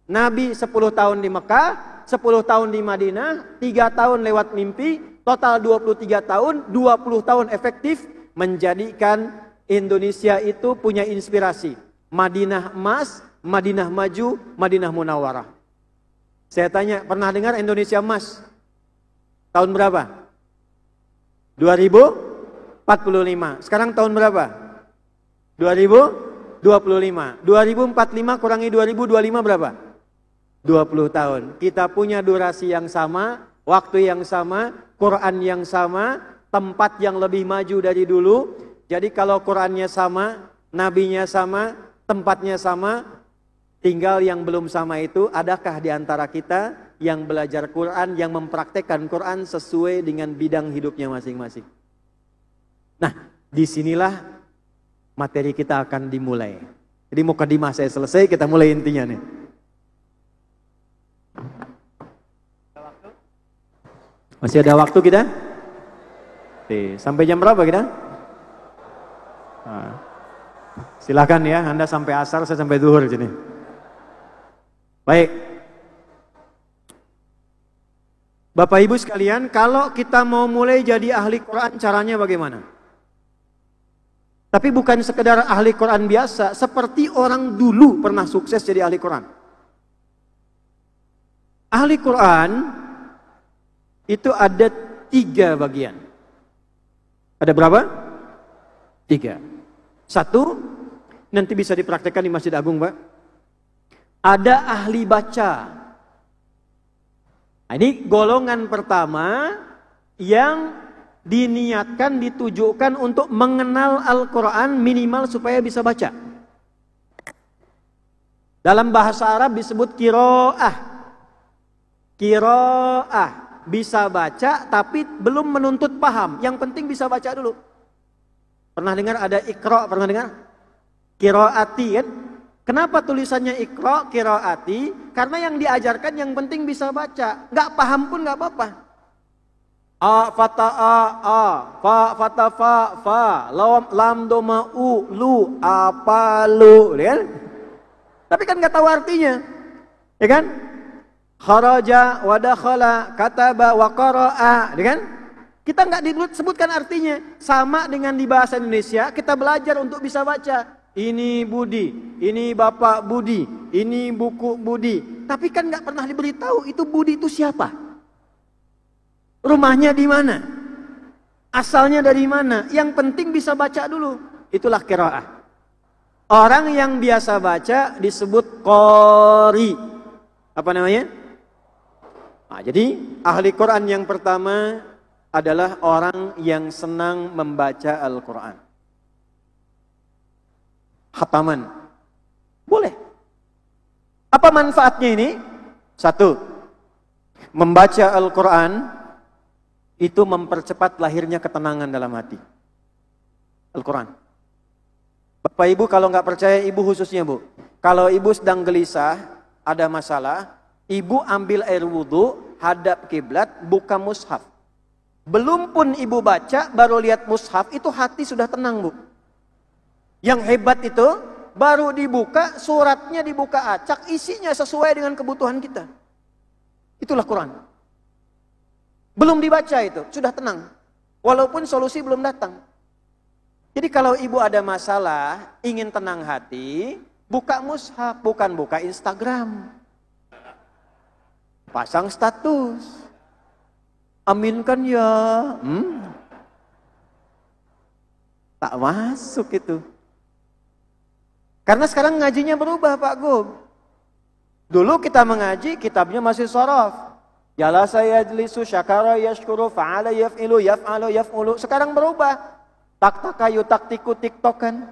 Nabi 10 tahun di Mekah, 10 tahun di Madinah, 3 tahun lewat mimpi, total 23 tahun, 20 tahun efektif, menjadikan Indonesia itu punya inspirasi. Madinah emas, Madinah maju, Madinah Munawwarah. Saya tanya, pernah dengar Indonesia emas? Tahun berapa? 2045. Sekarang tahun berapa? 2025. 2045 kurangi 2025 berapa? 20 tahun. Kita punya durasi yang sama, waktu yang sama, Quran yang sama, tempat yang lebih maju dari dulu. Jadi kalau Qurannya sama, nabinya sama, tempatnya sama, tinggal yang belum sama itu, adakah di antara kita yang belajar Quran, yang mempraktekkan Quran sesuai dengan bidang hidupnya masing-masing? Nah, disinilah materi kita akan dimulai. Jadi mukadimah saya selesai, kita mulai intinya nih. Masih ada waktu kita? Sampai jam berapa kita? Nah, silakan ya, Anda sampai asar, saya sampai zuhur sini. Baik. Bapak Ibu sekalian, kalau kita mau mulai jadi ahli Quran, caranya bagaimana? Tapi bukan sekedar ahli Quran biasa, seperti orang dulu pernah sukses jadi ahli Quran. Ahli Quran itu ada 3 bagian. Ada berapa? 3. 1, nanti bisa dipraktekkan di Masjid Agung, Pak. Ada ahli baca. Nah, ini golongan pertama yang diniatkan, ditujukan untuk mengenal Al-Quran minimal supaya bisa baca. Dalam bahasa Arab disebut kiro'ah. Kiro'ah. Bisa baca tapi belum menuntut paham. Yang penting bisa baca dulu. Pernah dengar ada ikro'? Pernah dengar? Kiro'ati kan? Kenapa tulisannya ikro, kiro'ati? Karena yang diajarkan yang penting bisa baca. Gak paham pun gak apa-apa. A, fata, a, fa, fata, fa, lam, doma, lu, apa, lu. Kan? Tapi kan gak tahu artinya. Ya kan? Kharaja, wadakhala, kataba, waqara'a. Ya kan? Kita gak disebutkan artinya. Sama dengan di bahasa Indonesia, kita belajar untuk bisa baca. Ini Budi, ini Bapak Budi, ini buku Budi. Tapi kan nggak pernah diberitahu itu Budi itu siapa? Rumahnya di mana? Asalnya dari mana? Yang penting bisa baca dulu. Itulah qiraah. Orang yang biasa baca disebut qari. Apa namanya? Nah, jadi ahli Quran yang pertama adalah orang yang senang membaca Al-Quran. Khataman. Boleh. Apa manfaatnya ini? 1. Membaca Al-Quran itu mempercepat lahirnya ketenangan dalam hati. Al-Quran. Bapak Ibu kalau nggak percaya, Ibu khususnya Bu. Kalau Ibu sedang gelisah, ada masalah, Ibu ambil air wudhu, hadap kiblat, buka mushaf. Belum pun Ibu baca, baru lihat mushaf, itu hati sudah tenang Bu. Yang hebat itu baru dibuka, suratnya dibuka acak, isinya sesuai dengan kebutuhan kita. Itulah Quran. Belum dibaca itu, sudah tenang. Walaupun solusi belum datang. Jadi kalau ibu ada masalah, ingin tenang hati, buka mushaf, bukan buka Instagram. Pasang status. Aminkan ya. Tak masuk itu. Karena sekarang ngajinya berubah Pak Gub. Dulu kita mengaji, kitabnya masih sorof. Jalasa yajlisu syakara yashkuru fa'ala yaf'ilu yaf'alu yaf'ulu. Sekarang berubah. Tak-taka yutaktiku tiktokan.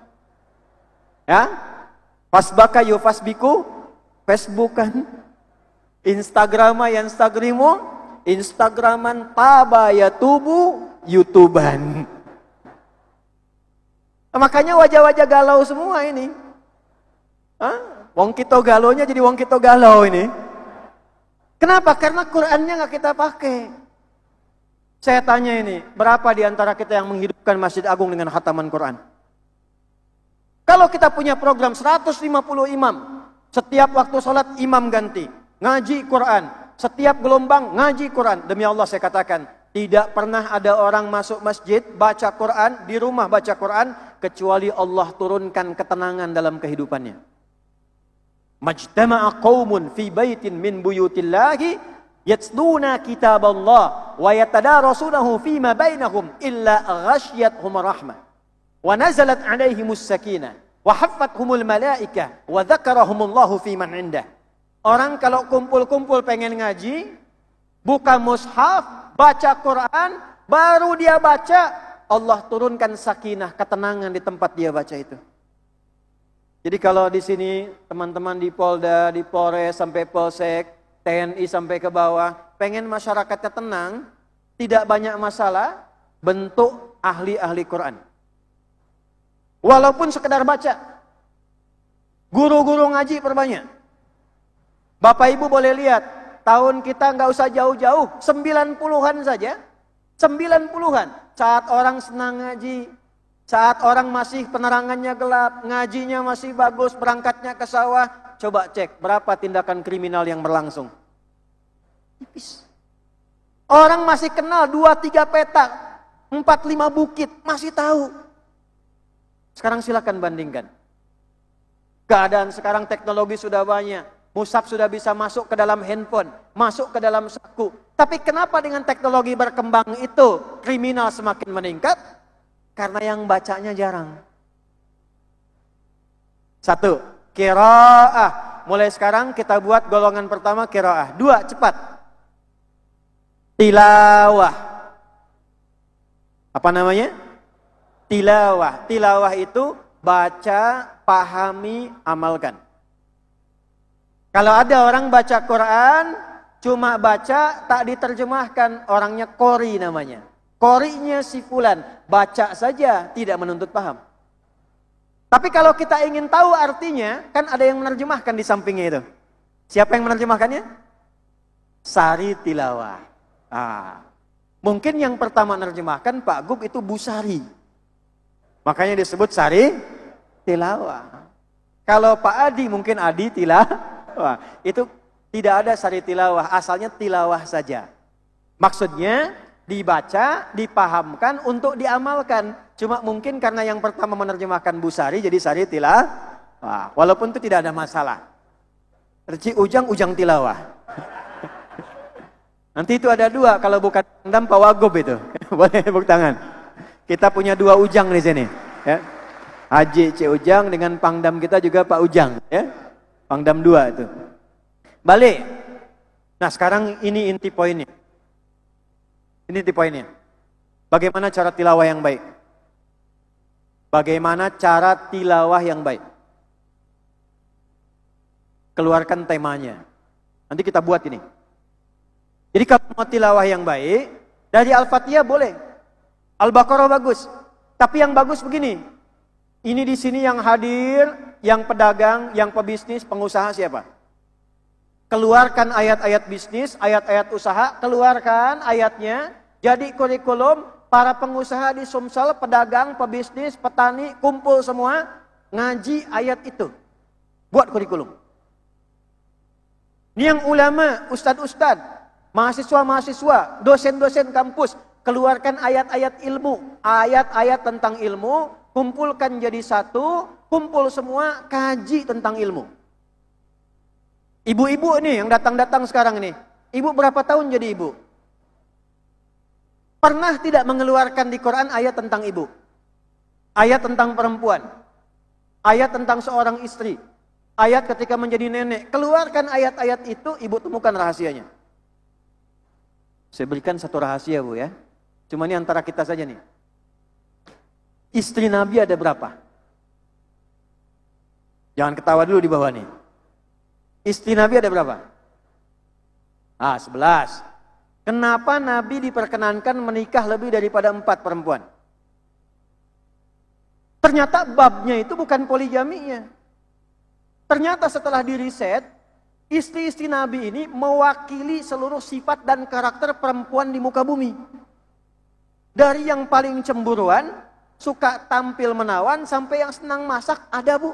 Ya? Fasbaka yufasbiku Facebookan. Instagrama yanstagrimu. Instagraman taba yatubu YouTuban. Makanya wajah-wajah galau semua ini. Hah? Wong kita galonya jadi wong kita galau ini. Kenapa? Karena Qur'annya nggak kita pakai. Saya tanya ini, berapa di antara kita yang menghidupkan Masjid Agung dengan khataman Quran? Kalau kita punya program 150 imam, setiap waktu sholat imam ganti, ngaji Quran, setiap gelombang ngaji Quran. Demi Allah saya katakan, tidak pernah ada orang masuk masjid, baca Quran, di rumah baca Quran, kecuali Allah turunkan ketenangan dalam kehidupannya. Majtama'a qaumun fi baitin min buyutillahi yatluna kitaballah wa yatadarasunahu fima bainahum illa ghasyiyatuhum rahmah wa nazalat 'alaihimus sakinah wa haffathumul malaikah wa dzakarahumullahu fi man 'indah. Orang kalau kumpul-kumpul pengen ngaji, buka mushaf, baca Quran, baru dia baca, Allah turunkan sakinah, ketenangan di tempat dia baca itu. Jadi kalau di sini teman-teman di Polda, di Polres sampai Polsek, TNI sampai ke bawah, pengen masyarakatnya tenang, tidak banyak masalah, bentuk ahli-ahli Quran. Walaupun sekedar baca. Guru-guru ngaji perbanyak. Bapak Ibu boleh lihat, tahun kita nggak usah jauh-jauh, 90-an saja. 90-an. Saat orang senang ngaji, saat orang masih penerangannya gelap, ngajinya masih bagus, berangkatnya ke sawah, coba cek berapa tindakan kriminal yang berlangsung. Tipis. Orang masih kenal 2-3 petak, 4-5 bukit, masih tahu. Sekarang silakan bandingkan. Keadaan sekarang teknologi sudah banyak. Mushaf sudah bisa masuk ke dalam handphone, masuk ke dalam saku. Tapi kenapa dengan teknologi berkembang itu kriminal semakin meningkat? Karena yang bacanya jarang. 1. Qiraah. Mulai sekarang kita buat golongan pertama qiraah. 2. Cepat. Tilawah. Apa namanya? Tilawah. Tilawah itu baca, pahami, amalkan. Kalau ada orang baca Quran, cuma baca, tak diterjemahkan, orangnya qori namanya. Qori'nya si fulan, baca saja, tidak menuntut paham. Tapi kalau kita ingin tahu artinya, kan ada yang menerjemahkan di sampingnya itu. Siapa yang menerjemahkannya? Sari tilawah. Mungkin yang pertama menerjemahkan Pak Gub itu Busari. Makanya disebut Sari tilawah. Kalau Pak Adi mungkin Adi tilawah. Itu tidak ada Sari tilawah, asalnya tilawah saja. Maksudnya dibaca, dipahamkan untuk diamalkan. Cuma mungkin karena yang pertama menerjemahkan Busari jadi Sari tilawah. Walaupun itu tidak ada masalah. Reci ujang tilawah. Nanti itu ada 2, kalau bukan Pangdam Pak Wagub itu. Boleh tepuk tangan. Kita punya 2 ujang di sini, ya. Haji C Ujang dengan Pangdam kita juga Pak Ujang, ya. Pangdam 2 itu. Balik. Nah, sekarang ini inti poinnya. Ini inti poinnya. Bagaimana cara tilawah yang baik? Bagaimana cara tilawah yang baik? Keluarkan temanya. Nanti kita buat ini. Jadi kalau mau tilawah yang baik, dari Al-Fatihah boleh. Al-Baqarah bagus. Tapi yang bagus begini. Ini di sini yang hadir, yang pedagang, yang pebisnis, pengusaha siapa? Keluarkan ayat-ayat bisnis, ayat-ayat usaha, keluarkan ayatnya. Jadi kurikulum, para pengusaha di Sumsel, pedagang, pebisnis, petani, kumpul semua, ngaji ayat itu. Buat kurikulum. Ini yang ulama, ustad-ustad, mahasiswa-mahasiswa, dosen-dosen kampus, keluarkan ayat-ayat ilmu, ayat-ayat tentang ilmu, kumpulkan jadi satu, kumpul semua, kaji tentang ilmu. Ibu-ibu nih yang datang-datang sekarang ini, ibu berapa tahun jadi ibu? Pernah tidak mengeluarkan di Quran ayat tentang ibu? Ayat tentang perempuan, ayat tentang seorang istri, ayat ketika menjadi nenek. Keluarkan ayat-ayat itu, ibu temukan rahasianya. Saya berikan satu rahasia Bu ya. Cuma ini antara kita saja nih. Istri Nabi ada berapa? Jangan ketawa dulu di bawah nih. Istri Nabi ada berapa? 11. Kenapa Nabi diperkenankan menikah lebih daripada 4 perempuan? Ternyata babnya itu bukan poligaminya. Ternyata setelah diriset, Istri-istri Nabi ini mewakili seluruh sifat dan karakter perempuan di muka bumi. Dari yang paling cemburuan, suka tampil menawan, sampai yang senang masak, ada Bu.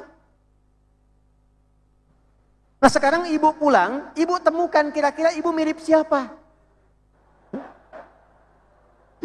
Nah sekarang ibu pulang, ibu temukan kira-kira ibu mirip siapa?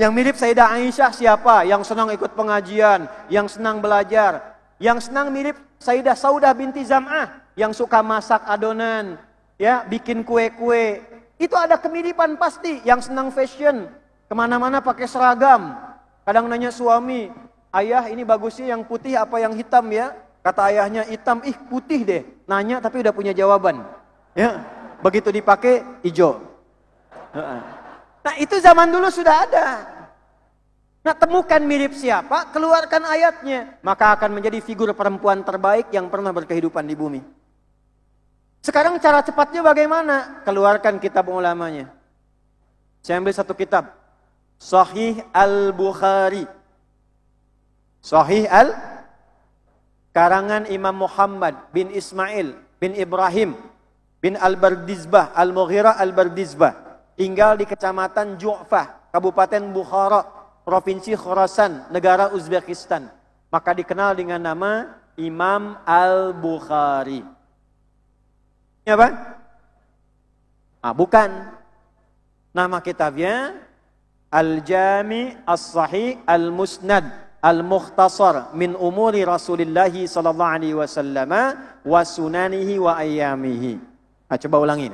Yang mirip Sayyidah Aisyah siapa? Yang senang ikut pengajian, yang senang belajar. Yang senang mirip Sayyidah Saudah binti Zam'ah, yang suka masak adonan, ya, bikin kue-kue. Itu ada kemiripan pasti. Yang senang fashion, kemana-mana pakai seragam. Kadang nanya suami, ayah ini bagusnya yang putih apa yang hitam ya? Kata ayahnya hitam, ih putih deh. Nanya tapi udah punya jawaban. Ya, begitu dipakai hijau. Nah itu zaman dulu sudah ada. Nah temukan mirip siapa, keluarkan ayatnya. Maka akan menjadi figur perempuan terbaik yang pernah berkehidupan di bumi. Sekarang cara cepatnya bagaimana? Keluarkan kitab ulamanya. Saya ambil satu kitab. Sahih Al-Bukhari. Sahih karangan Imam Muhammad bin Ismail bin Ibrahim bin Al-Bardizbah, Al-Mughirah Al-Bardizbah. Tinggal di Kecamatan Ju'fah, Kabupaten Bukhara, Provinsi Khorasan, negara Uzbekistan. Maka dikenal dengan nama Imam Al-Bukhari. Ini apa? Bukan. Nama kitabnya Al-Jami As-Sahih Al-Musnad Al-Mukhtasar min umuri Rasulullah sallallahu alaihi wasallam wa sunanihi wa ayyamihi. Nah, coba ulangi.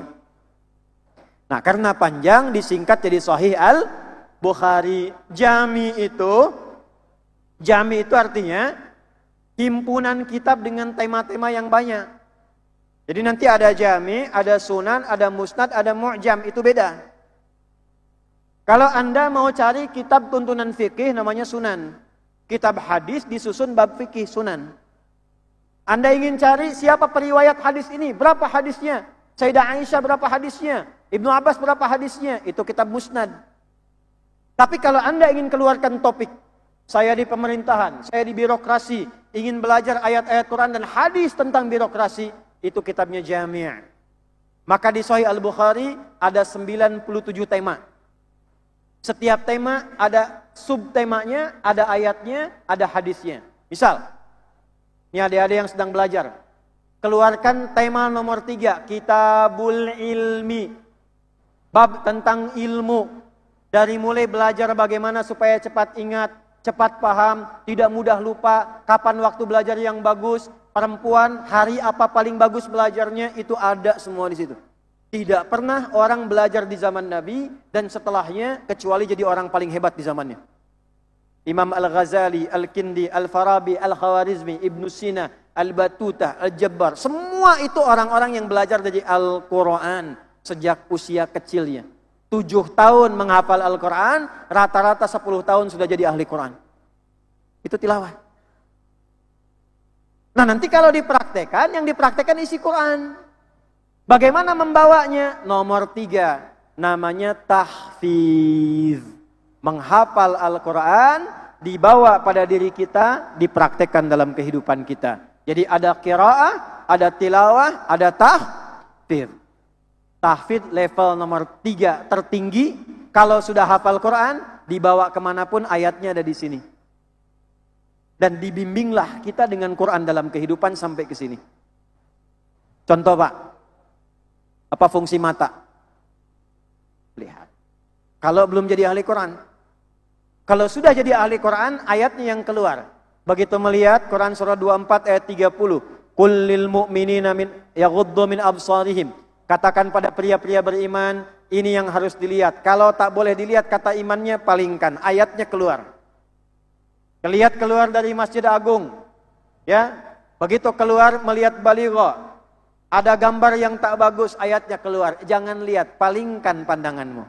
Nah, karena panjang disingkat jadi Sahih Al-Bukhari. Jami itu artinya himpunan kitab dengan tema-tema yang banyak. Jadi nanti ada jami, ada sunan, ada musnad, ada mu'jam, itu beda. Kalau Anda mau cari kitab tuntunan fikih namanya sunan. Kitab hadis disusun bab fikih sunan. Anda ingin cari siapa periwayat hadis ini, berapa hadisnya? Sayyidah Aisyah berapa hadisnya? Ibnu Abbas berapa hadisnya? Itu kitab musnad. Tapi kalau Anda ingin keluarkan topik, saya di pemerintahan, saya di birokrasi, ingin belajar ayat-ayat Quran dan hadis tentang birokrasi, itu kitabnya Jami'. Maka di Sahih Al-Bukhari ada 97 tema. Setiap tema ada subtemanya, ada ayatnya, ada hadisnya. Misal, ini adik-adik yang sedang belajar, keluarkan tema nomor 3, Kitabul Ilmi. Bab tentang ilmu. Dari mulai belajar bagaimana supaya cepat ingat, cepat paham, tidak mudah lupa, kapan waktu belajar yang bagus, perempuan, hari apa paling bagus belajarnya, itu ada semua di situ. Tidak pernah orang belajar di zaman Nabi dan setelahnya kecuali jadi orang paling hebat di zamannya. Imam Al-Ghazali, Al-Kindi, Al-Farabi, Al-Khawarizmi, Ibnu Sina, Al-Batutah, Al-Jabbar. Semua itu orang-orang yang belajar dari Al-Quran sejak usia kecilnya. 7 tahun menghafal Al-Quran, rata-rata 10 tahun sudah jadi ahli Quran. Itu tilawah. Nah nanti kalau dipraktekan, yang dipraktekan isi Quran. Bagaimana membawanya? Nomor 3, namanya tahfiz. Menghafal Al-Quran, dibawa pada diri kita, dipraktekkan dalam kehidupan kita. Jadi ada qiraah, ada tilawah, ada tahfiz. Tahfiz level nomor 3 tertinggi. Kalau sudah hafal Quran, dibawa kemanapun ayatnya ada di sini. Dan dibimbinglah kita dengan Quran dalam kehidupan sampai ke sini. Contoh Pak. Apa fungsi mata? Lihat. Kalau belum jadi ahli Quran. Kalau sudah jadi ahli Quran, ayatnya yang keluar. Begitu melihat Quran surah 24 ayat 30. Qul lil mu'minina yaghuddu min absarihim. Katakan pada pria-pria beriman, ini yang harus dilihat. Kalau tak boleh dilihat, kata imannya, palingkan. Ayatnya keluar. Lihat keluar dari Masjid Agung. Ya. Begitu keluar melihat baligha. Ada gambar yang tak bagus, ayatnya keluar. Jangan lihat, palingkan pandanganmu.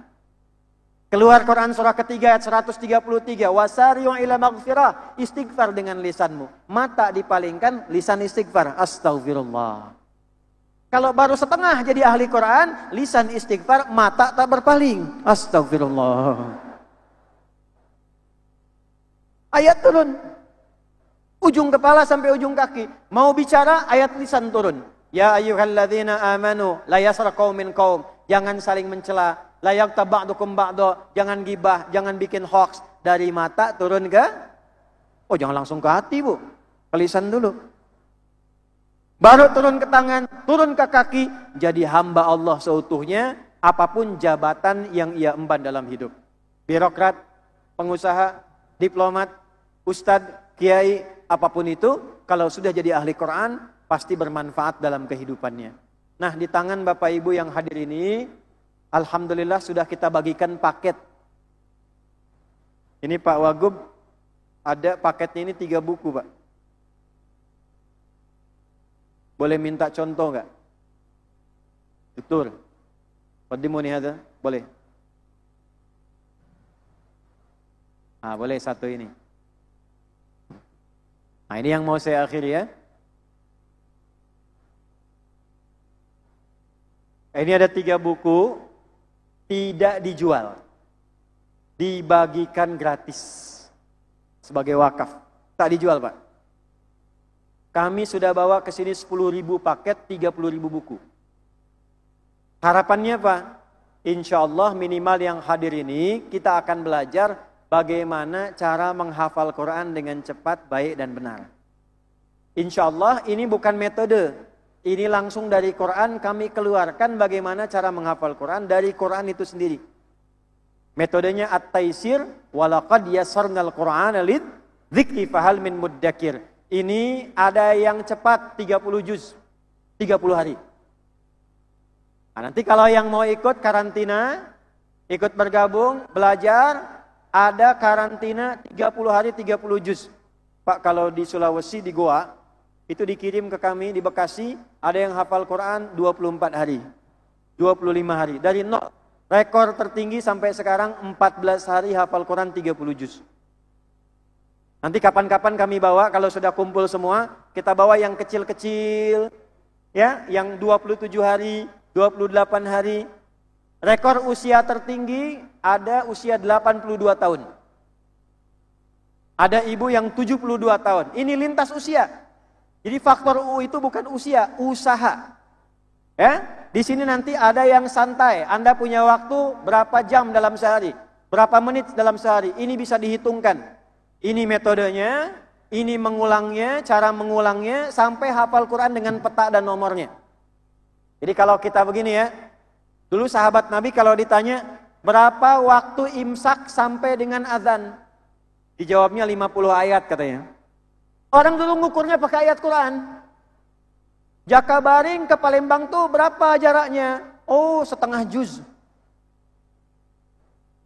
Keluar Quran surah ketiga ayat 133. Wasari'u ila maghfirah. Istighfar dengan lisanmu. Mata dipalingkan, lisan istighfar. Astaghfirullah. Kalau baru setengah jadi ahli Quran, lisan istighfar, mata tak berpaling. Astaghfirullah. Ayat turun. Ujung kepala sampai ujung kaki. Mau bicara, ayat lisan turun. Ya ayyuhalladzina amanu la yasra qaumin qaum. Jangan saling mencela. La yaghtab ba'dukum ba'da. Jangan gibah, jangan bikin hoax. Dari mata turun ke jangan langsung ke hati, Bu. Ke lisan dulu. Baru turun ke tangan, turun ke kaki, jadi hamba Allah seutuhnya, apapun jabatan yang ia emban dalam hidup. Birokrat, pengusaha, diplomat, ustadz, kiai, apapun itu, kalau sudah jadi ahli Quran, pasti bermanfaat dalam kehidupannya. Nah, di tangan Bapak Ibu yang hadir ini, alhamdulillah sudah kita bagikan paket. Ini Pak Wagub, ada paketnya ini 3 buku, Pak. Boleh minta contoh enggak? Betul. Qaddimu hadza? Boleh. Boleh satu ini. Nah, ini yang mau saya akhiri ya. Ini ada 3 buku, tidak dijual. Dibagikan gratis. Sebagai wakaf. Tak dijual, Pak. Kami sudah bawa ke sini 10.000 paket, 30.000 buku. Harapannya Pak, insya Allah minimal yang hadir ini kita akan belajar bagaimana cara menghafal Quran dengan cepat, baik dan benar. Insya Allah ini bukan metode, ini langsung dari Quran kami keluarkan bagaimana cara menghafal Quran dari Quran itu sendiri. Metodenya at-taisir, walaqad yassarnal Qur'ana lidzikri fahal min muddakir. Ini ada yang cepat 30 juz, 30 hari. Nah, nanti kalau yang mau ikut karantina, ikut bergabung, belajar, ada karantina 30 hari 30 juz. Pak, kalau di Sulawesi, di Goa, itu dikirim ke kami di Bekasi, ada yang hafal Quran 24 hari, 25 hari. Dari nol, rekor tertinggi sampai sekarang 14 hari hafal Quran 30 juz. Nanti kapan-kapan kami bawa, kalau sudah kumpul semua, kita bawa yang kecil-kecil, ya, yang 27 hari, 28 hari. Rekor usia tertinggi ada usia 82 tahun. Ada ibu yang 72 tahun. Ini lintas usia. Jadi faktor U itu bukan usia, usaha. Ya, di sini nanti ada yang santai. Anda punya waktu berapa jam dalam sehari, berapa menit dalam sehari. Ini bisa dihitungkan. Ini metodenya, ini mengulangnya, cara mengulangnya, sampai hafal Quran dengan peta dan nomornya. Jadi kalau kita begini ya, dulu sahabat Nabi kalau ditanya, berapa waktu imsak sampai dengan azan? Dijawabnya 50 ayat katanya. Orang dulu ngukurnya pakai ayat Quran. Jakabaring ke Palembang tuh berapa jaraknya? Oh, setengah juz.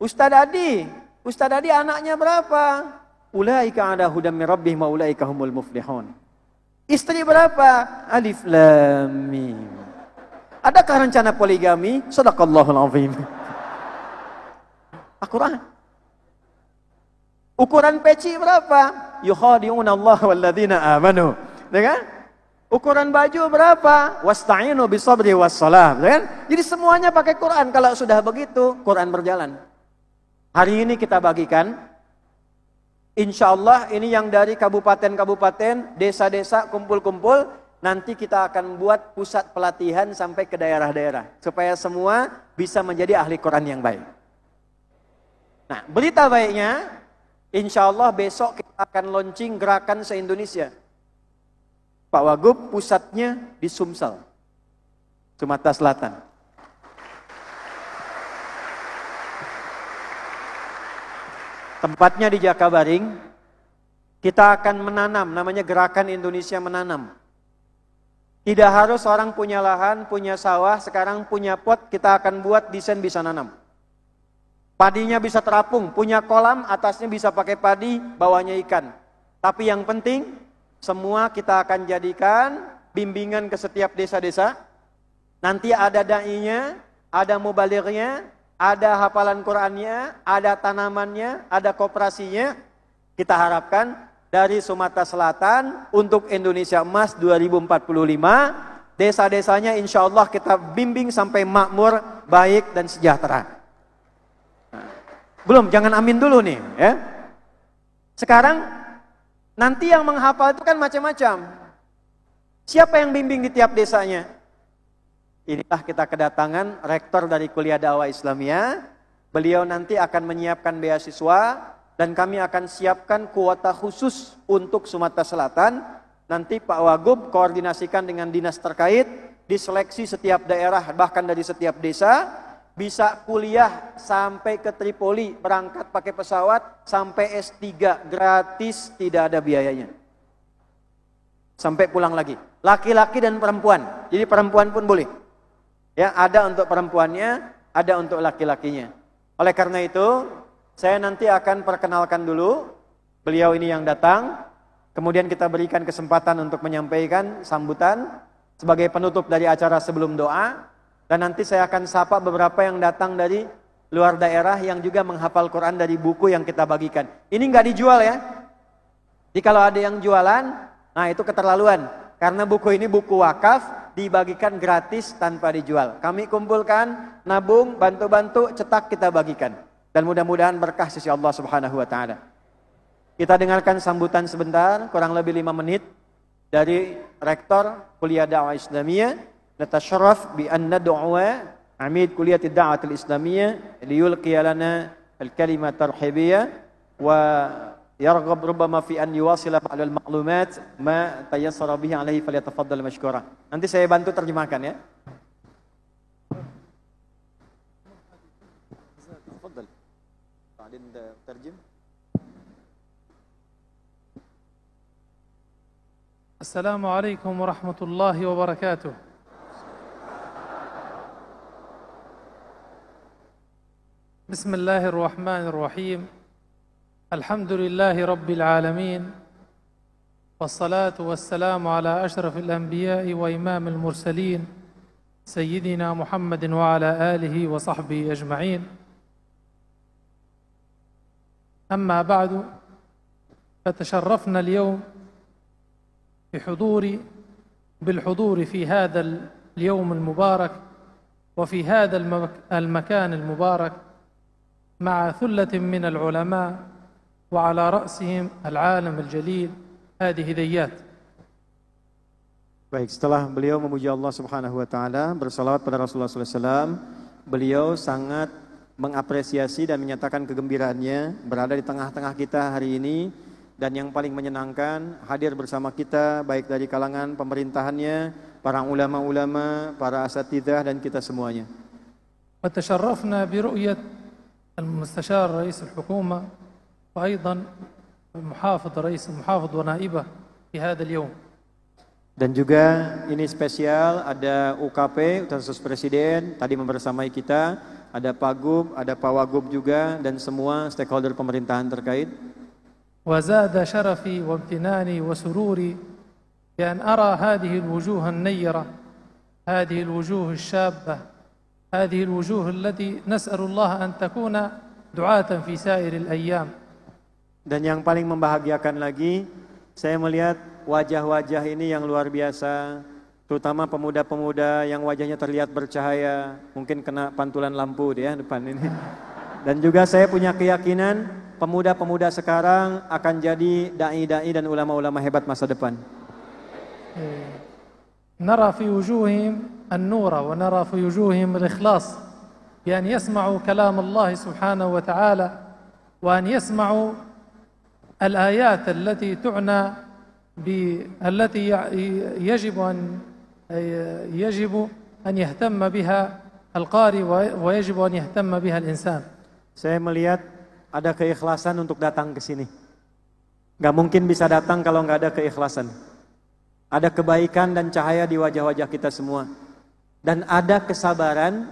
Ustadz Adi anaknya berapa? Ulaika ada hudam min rabbihim wa ulaika humul muflihun. Istri berapa? Alif lam mim. Adakah rencana poligami? Shadaqallahul azim. Al-Quran. Ukuran peci berapa? Yukhadi'una Allah walladzina amanu. Kan? Ukuran baju berapa? Wasta'inu bisabri wassalah. Kan? Jadi semuanya pakai Quran. Kalau sudah begitu, Quran berjalan. Hari ini kita bagikan. Insya Allah ini yang dari kabupaten-kabupaten, desa-desa, kumpul-kumpul. Nanti kita akan buat pusat pelatihan sampai ke daerah-daerah. Supaya semua bisa menjadi ahli Quran yang baik. Nah, berita baiknya, insya Allah besok kita akan launching gerakan se-Indonesia. Pak Wagub pusatnya di Sumsel, Sumatera Selatan. Tempatnya di Jakabaring. Kita akan menanam, namanya Gerakan Indonesia Menanam. Tidak harus orang punya lahan, punya sawah, sekarang punya pot, kita akan buat desain bisa nanam. Padinya bisa terapung, punya kolam, atasnya bisa pakai padi, bawahnya ikan. Tapi yang penting, semua kita akan jadikan bimbingan ke setiap desa-desa. Nanti ada da'inya, ada mubalignya, ada hafalan Qur'annya, ada tanamannya, ada koperasinya. Kita harapkan dari Sumatera Selatan untuk Indonesia Emas 2045, desa-desanya insya Allah kita bimbing sampai makmur, baik dan sejahtera. Belum, jangan amin dulu nih ya. Sekarang nanti yang menghafal itu kan macam-macam. Siapa yang bimbing di tiap desanya? Inilah kita kedatangan rektor dari Kuliah Dakwah Islamiyah. Beliau nanti akan menyiapkan beasiswa dan kami akan siapkan kuota khusus untuk Sumatera Selatan. Nanti Pak Wagub koordinasikan dengan dinas terkait, diseleksi setiap daerah bahkan dari setiap desa, bisa kuliah sampai ke Tripoli, berangkat pakai pesawat sampai S3 gratis, tidak ada biayanya. Sampai pulang lagi. Laki-laki dan perempuan. Jadi perempuan pun boleh. Ya, ada untuk perempuannya, ada untuk laki-lakinya. Oleh karena itu, saya nanti akan perkenalkan dulu beliau ini yang datang. Kemudian kita berikan kesempatan untuk menyampaikan sambutan sebagai penutup dari acara sebelum doa. Dan nanti saya akan sapa beberapa yang datang dari luar daerah yang juga menghafal Quran dari buku yang kita bagikan. Ini nggak dijual ya. Jadi kalau ada yang jualan, nah itu keterlaluan. Karena buku ini buku wakaf, dibagikan gratis tanpa dijual. Kami kumpulkan, nabung, bantu-bantu, cetak kita bagikan. Dan mudah-mudahan berkah sisi Allah Subhanahu wa taala. Kita dengarkan sambutan sebentar, kurang lebih 5 menit dari Rektor Kuliah Dakwah Islamiyah. Natasyarraf bi an nad'u Amid Kuliah Dakwah Islamiyah liyulqiya lana al-kalimat tarhibiyah wa yarghab rubbama fi an yuwasila ba'd al-ma'lumat ma tayassara bihi alaihi falyatafaddal mashkura. Nanti saya bantu terjemahkan ya. Tafadhal. Ba'din terjem. السلام عليكم ورحمة الله وبركاته. بسم الله الرحمن الرحيم. الحمد لله رب العالمين، والصلاة والسلام على أشرف الأنبياء وإمام المرسلين سيدنا محمد وعلى آله وصحبه أجمعين. أما بعد، فتشرفنا اليوم بالحضور في هذا اليوم المبارك وفي هذا المكان المبارك مع ثلة من العلماء وعلى رأسهم العالم الجليل هادي هديات. Baik, setelah beliau memuji Allah Subhanahu wa taala, bersalawat pada Rasulullah SAW, beliau sangat mengapresiasi dan menyatakan kegembiraannya berada di tengah-tengah kita hari ini. Dan yang paling menyenangkan hadir bersama kita baik dari kalangan pemerintahannya, para ulama-ulama, para asatidzah dan kita semuanya. وتشرفنا برؤية المستشار رئيس الحكومة وأيضا رئيس المحافظ ونائبه في هذا اليوم. Dan juga ini spesial ada UKP, Utusan Presiden tadi membersamai kita, ada Pak Gub, ada Pak Wagub juga dan semua stakeholder pemerintahan terkait. وزاد شرفي وامتناني وسروري بأن أرى هذه الوجوه النيرة، هذه الوجوه الشابة، هذه الوجوه التي نسأل الله أن تكون دعاة في سائر الأيام. Dan yang paling membahagiakan lagi, saya melihat wajah-wajah ini yang luar biasa, terutama pemuda-pemuda yang wajahnya terlihat bercahaya, mungkin kena pantulan lampu dia depan ini. Dan juga saya punya keyakinan pemuda-pemuda sekarang akan jadi dai-dai dan ulama-ulama hebat masa depan. نرى في وجوههم النور ونرى في وجوههم الإخلاص بأن يسمعوا كلام الله سبحانه وتعالى وأن يسمعوا الآيات التي تعنى التي يجب أن يهتم بها القارئ ويجب أن يهتم بها الإنسان. Saya melihat ada keikhlasan untuk datang ke sini. Gak mungkin bisa datang kalau gak ada keikhlasan. Ada kebaikan dan cahaya di wajah-wajah kita semua. Dan ada kesabaran,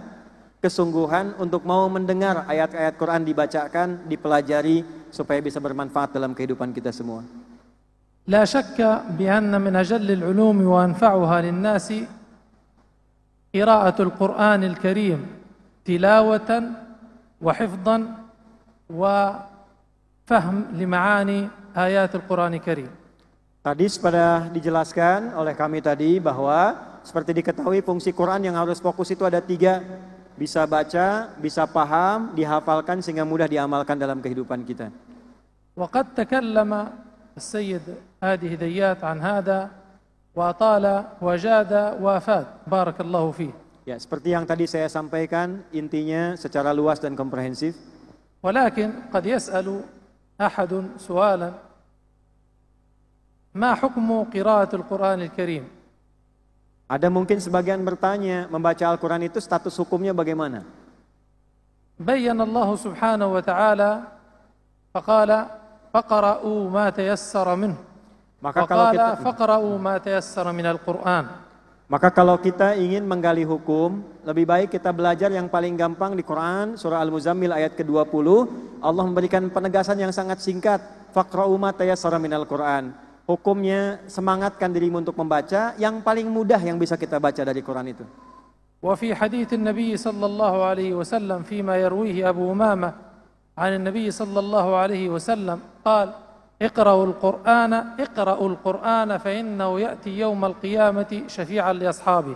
kesungguhan untuk mau mendengar ayat-ayat Quran dibacakan, dipelajari supaya bisa bermanfaat dalam kehidupan kita semua. لا شك بأن من أجل العلوم وأنفعها للناس قراءة القرآن الكريم تلاوة وحفظا وفهم لمعاني آيات القرآن الكريم. Tadi sudah dijelaskan oleh kami tadi bahwa seperti diketahui fungsi Quran yang harus fokus itu ada 3. Bisa baca, bisa paham, dihafalkan sehingga mudah diamalkan dalam kehidupan kita. وقد تكلم السيد هادي هديات عن هذا وأطال وجاد وافاد بارك الله فيه. Ya, seperti yang tadi saya sampaikan, intinya secara luas dan komprehensif. ولكن قد يسأل أحد سؤالا: ما حكم قراءة القرآن الكريم؟ Ada mungkin sebagian bertanya, membaca Al-Quran itu status hukumnya bagaimana? بين الله سبحانه وتعالى فقال: فقرأوا ما تيسر منه. وقال: فقرأوا ما تيسر من القرآن. Maka kalau kita ingin menggali hukum, lebih baik kita belajar yang paling gampang di Quran, surah Al-Muzammil ayat ke-20. Allah memberikan penegasan yang sangat singkat, faqra'u ma tayassara minal Quran. Hukumnya, semangatkan dirimu untuk membaca yang paling mudah yang bisa kita baca dari Quran itu. وفي حديث النبي صلى الله عليه وسلم فيما يرويه أبو أمامة عن النبي صلى الله عليه وسلم قال: اقرأوا القرآن فإنه يأتي يوم القيامة شفيعا لأصحابه.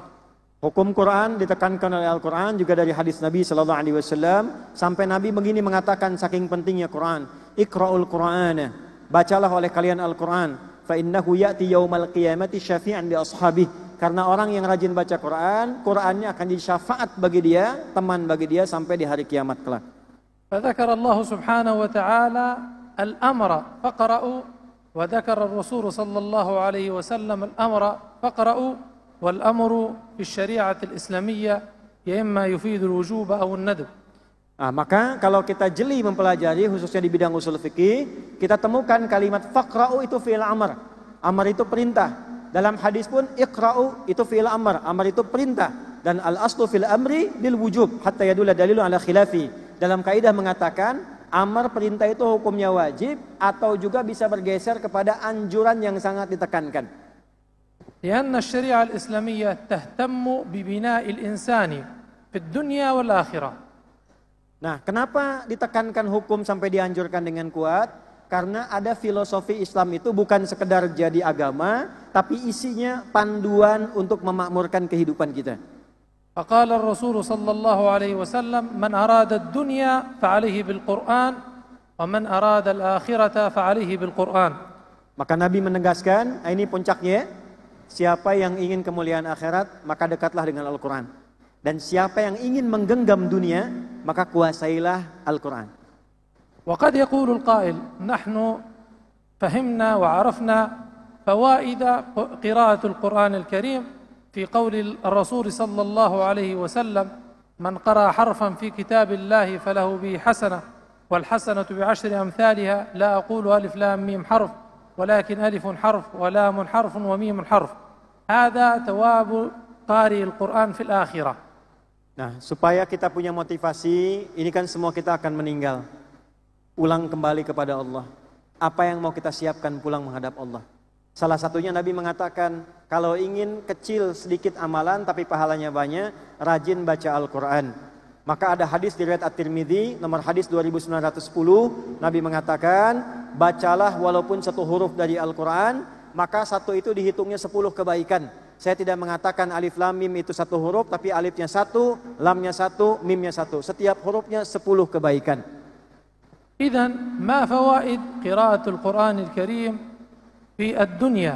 Hukum Quran ditekankan oleh Al-Quran juga dari hadis Nabi Sallallahu Alaihi Wasallam, sampai Nabi begini mengatakan saking pentingnya Quran, Iqra'ul Qur'ana, bacalah oleh kalian Al-Quran, fa innahu ya'ti yaumal qiyamati syafi'an li ashabih, karena orang yang rajin baca Quran, Qurannya akan jadi syafaat bagi dia, teman bagi dia sampai di hari kiamat kelak. فذكر الله سبحانه وتعالى الأمر فقرأوا، وذكر الرسول صلى الله عليه وسلم الأمر فقرأوا، والأمر في الشريعة الإسلامية يا إما يفيد الوجوب أو الندب. Maka kalau kita jeli mempelajari khususnya di bidang usul fikih, kita temukan kalimat faqra'u itu fi'il amr. Amr itu perintah. Dalam hadis pun iqra'u itu fi'il amr. Amr itu perintah. Dan al-aslu fil amri bil wujub hatta yadulla dalilu ala khilafi. Dalam kaidah mengatakan amar perintah itu hukumnya wajib atau juga bisa bergeser kepada anjuran yang sangat ditekankan. لأن الشريعة الإسلامية تهتم ببناء الإنسان في الدنيا والآخرة. Nah, kenapa ditekankan hukum sampai dianjurkan dengan kuat? Karena ada filosofi Islam itu bukan sekedar jadi agama, tapi isinya panduan untuk memakmurkan kehidupan kita. فقال الرسول صلى الله عليه وسلم: من أراد الدنيا فعليه بالقرآن ومن أراد الآخرة فعليه بالقرآن. Maka Nabi menegaskan, ini puncaknya, siapa yang ingin kemuliaan akhirat maka dekatlah dengan Al-Quran, dan siapa yang ingin menggenggam dunia maka kuasailah Al-Quran. وقد يقول القائل: نحن فهمنا وعرفنا فوائد قراءة القرآن الكريم في قول الرسول صلى الله عليه وسلم: من قرأ حرفا في كتاب الله فله به حسنة والحسنة بعشر أمثالها، لا أقول ألف لام ميم حرف ولكن ألف حرف ولام حرف وميم حرف. هذا ثواب قارئ القرآن في الآخرة. Nah, supaya kita punya motivasi, ini kan semua kita akan meninggal. Ulang kembali kepada Allah. Apa yang mau kita siapkan pulang menghadap Allah? Salah satunya Nabi mengatakan, kalau ingin kecil sedikit amalan tapi pahalanya banyak, rajin baca Al-Quran. Maka ada hadis di riwayat At-Tirmidzi nomor hadis 2910, Nabi mengatakan, bacalah walaupun satu huruf dari Al-Quran, maka satu itu dihitungnya 10 kebaikan. Saya tidak mengatakan alif lam mim itu satu huruf, tapi alifnya satu, lamnya satu, mimnya satu. Setiap hurufnya 10 kebaikan. إذن ما فوائد قراءة القرآن الكريم في الدنيا؟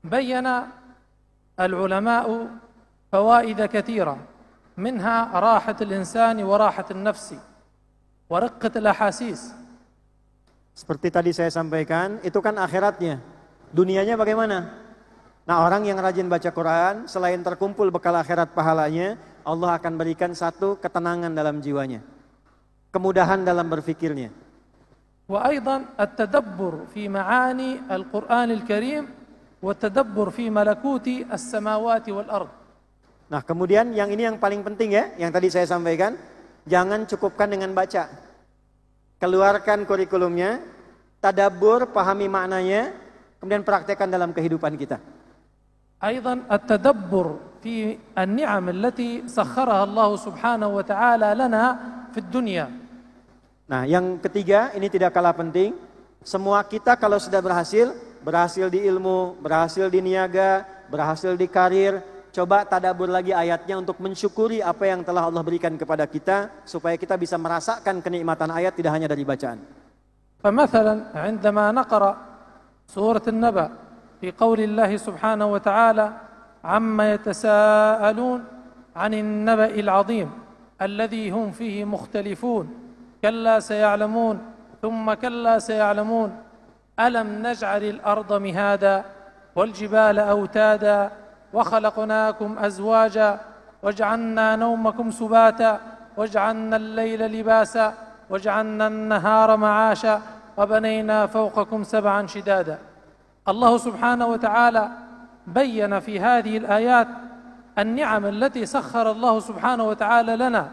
بين العلماء فوائد كثيرة، منها راحة الإنسان وراحة النفس ورقة الأحاسيس. Seperti tadi saya sampaikan, itu kan akhiratnya. Dunianya bagaimana? Nah, orang yang rajin baca Quran, selain terkumpul bekal akhirat pahalanya, Allah akan berikan satu ketenangan dalam jiwanya, kemudahan dalam berfikirnya. وأيضا التدبر في معاني القرآن الكريم والتدبر في ملكوت السماوات والأرض. Nah, kemudian yang ini yang paling penting ya, yang tadi saya sampaikan, jangan cukupkan dengan baca. Keluarkan kurikulumnya, tadabbur, pahami maknanya, kemudian praktekkan dalam kehidupan kita. أيضا التدبر في النعم التي سخرها الله سبحانه وتعالى لنا في الدنيا. Nah, yang ketiga, ini tidak kalah penting. Semua kita kalau sudah berhasil di ilmu, berhasil di niaga, berhasil di karir, coba tadabbur lagi ayatnya untuk mensyukuri apa yang telah Allah berikan kepada kita, supaya kita bisa merasakan kenikmatan ayat tidak hanya dari bacaan. فمثلا عندما نقرأ سورة النبأ في قول الله سبحانه وتعالى عما يتساءلون عن النبأ العظيم الذي هم فيه مختلفون كلا سيعلمون ثم كلا سيعلمون ألم نجعل الأرض مهادا والجبال أوتادا وخلقناكم أزواجا وجعلنا نومكم سباتا وجعلنا الليل لباسا وجعلنا النهار معاشا وبنينا فوقكم سبعا شدادا. الله سبحانه وتعالى بين في هذه الآيات النعم التي سخر الله سبحانه وتعالى لنا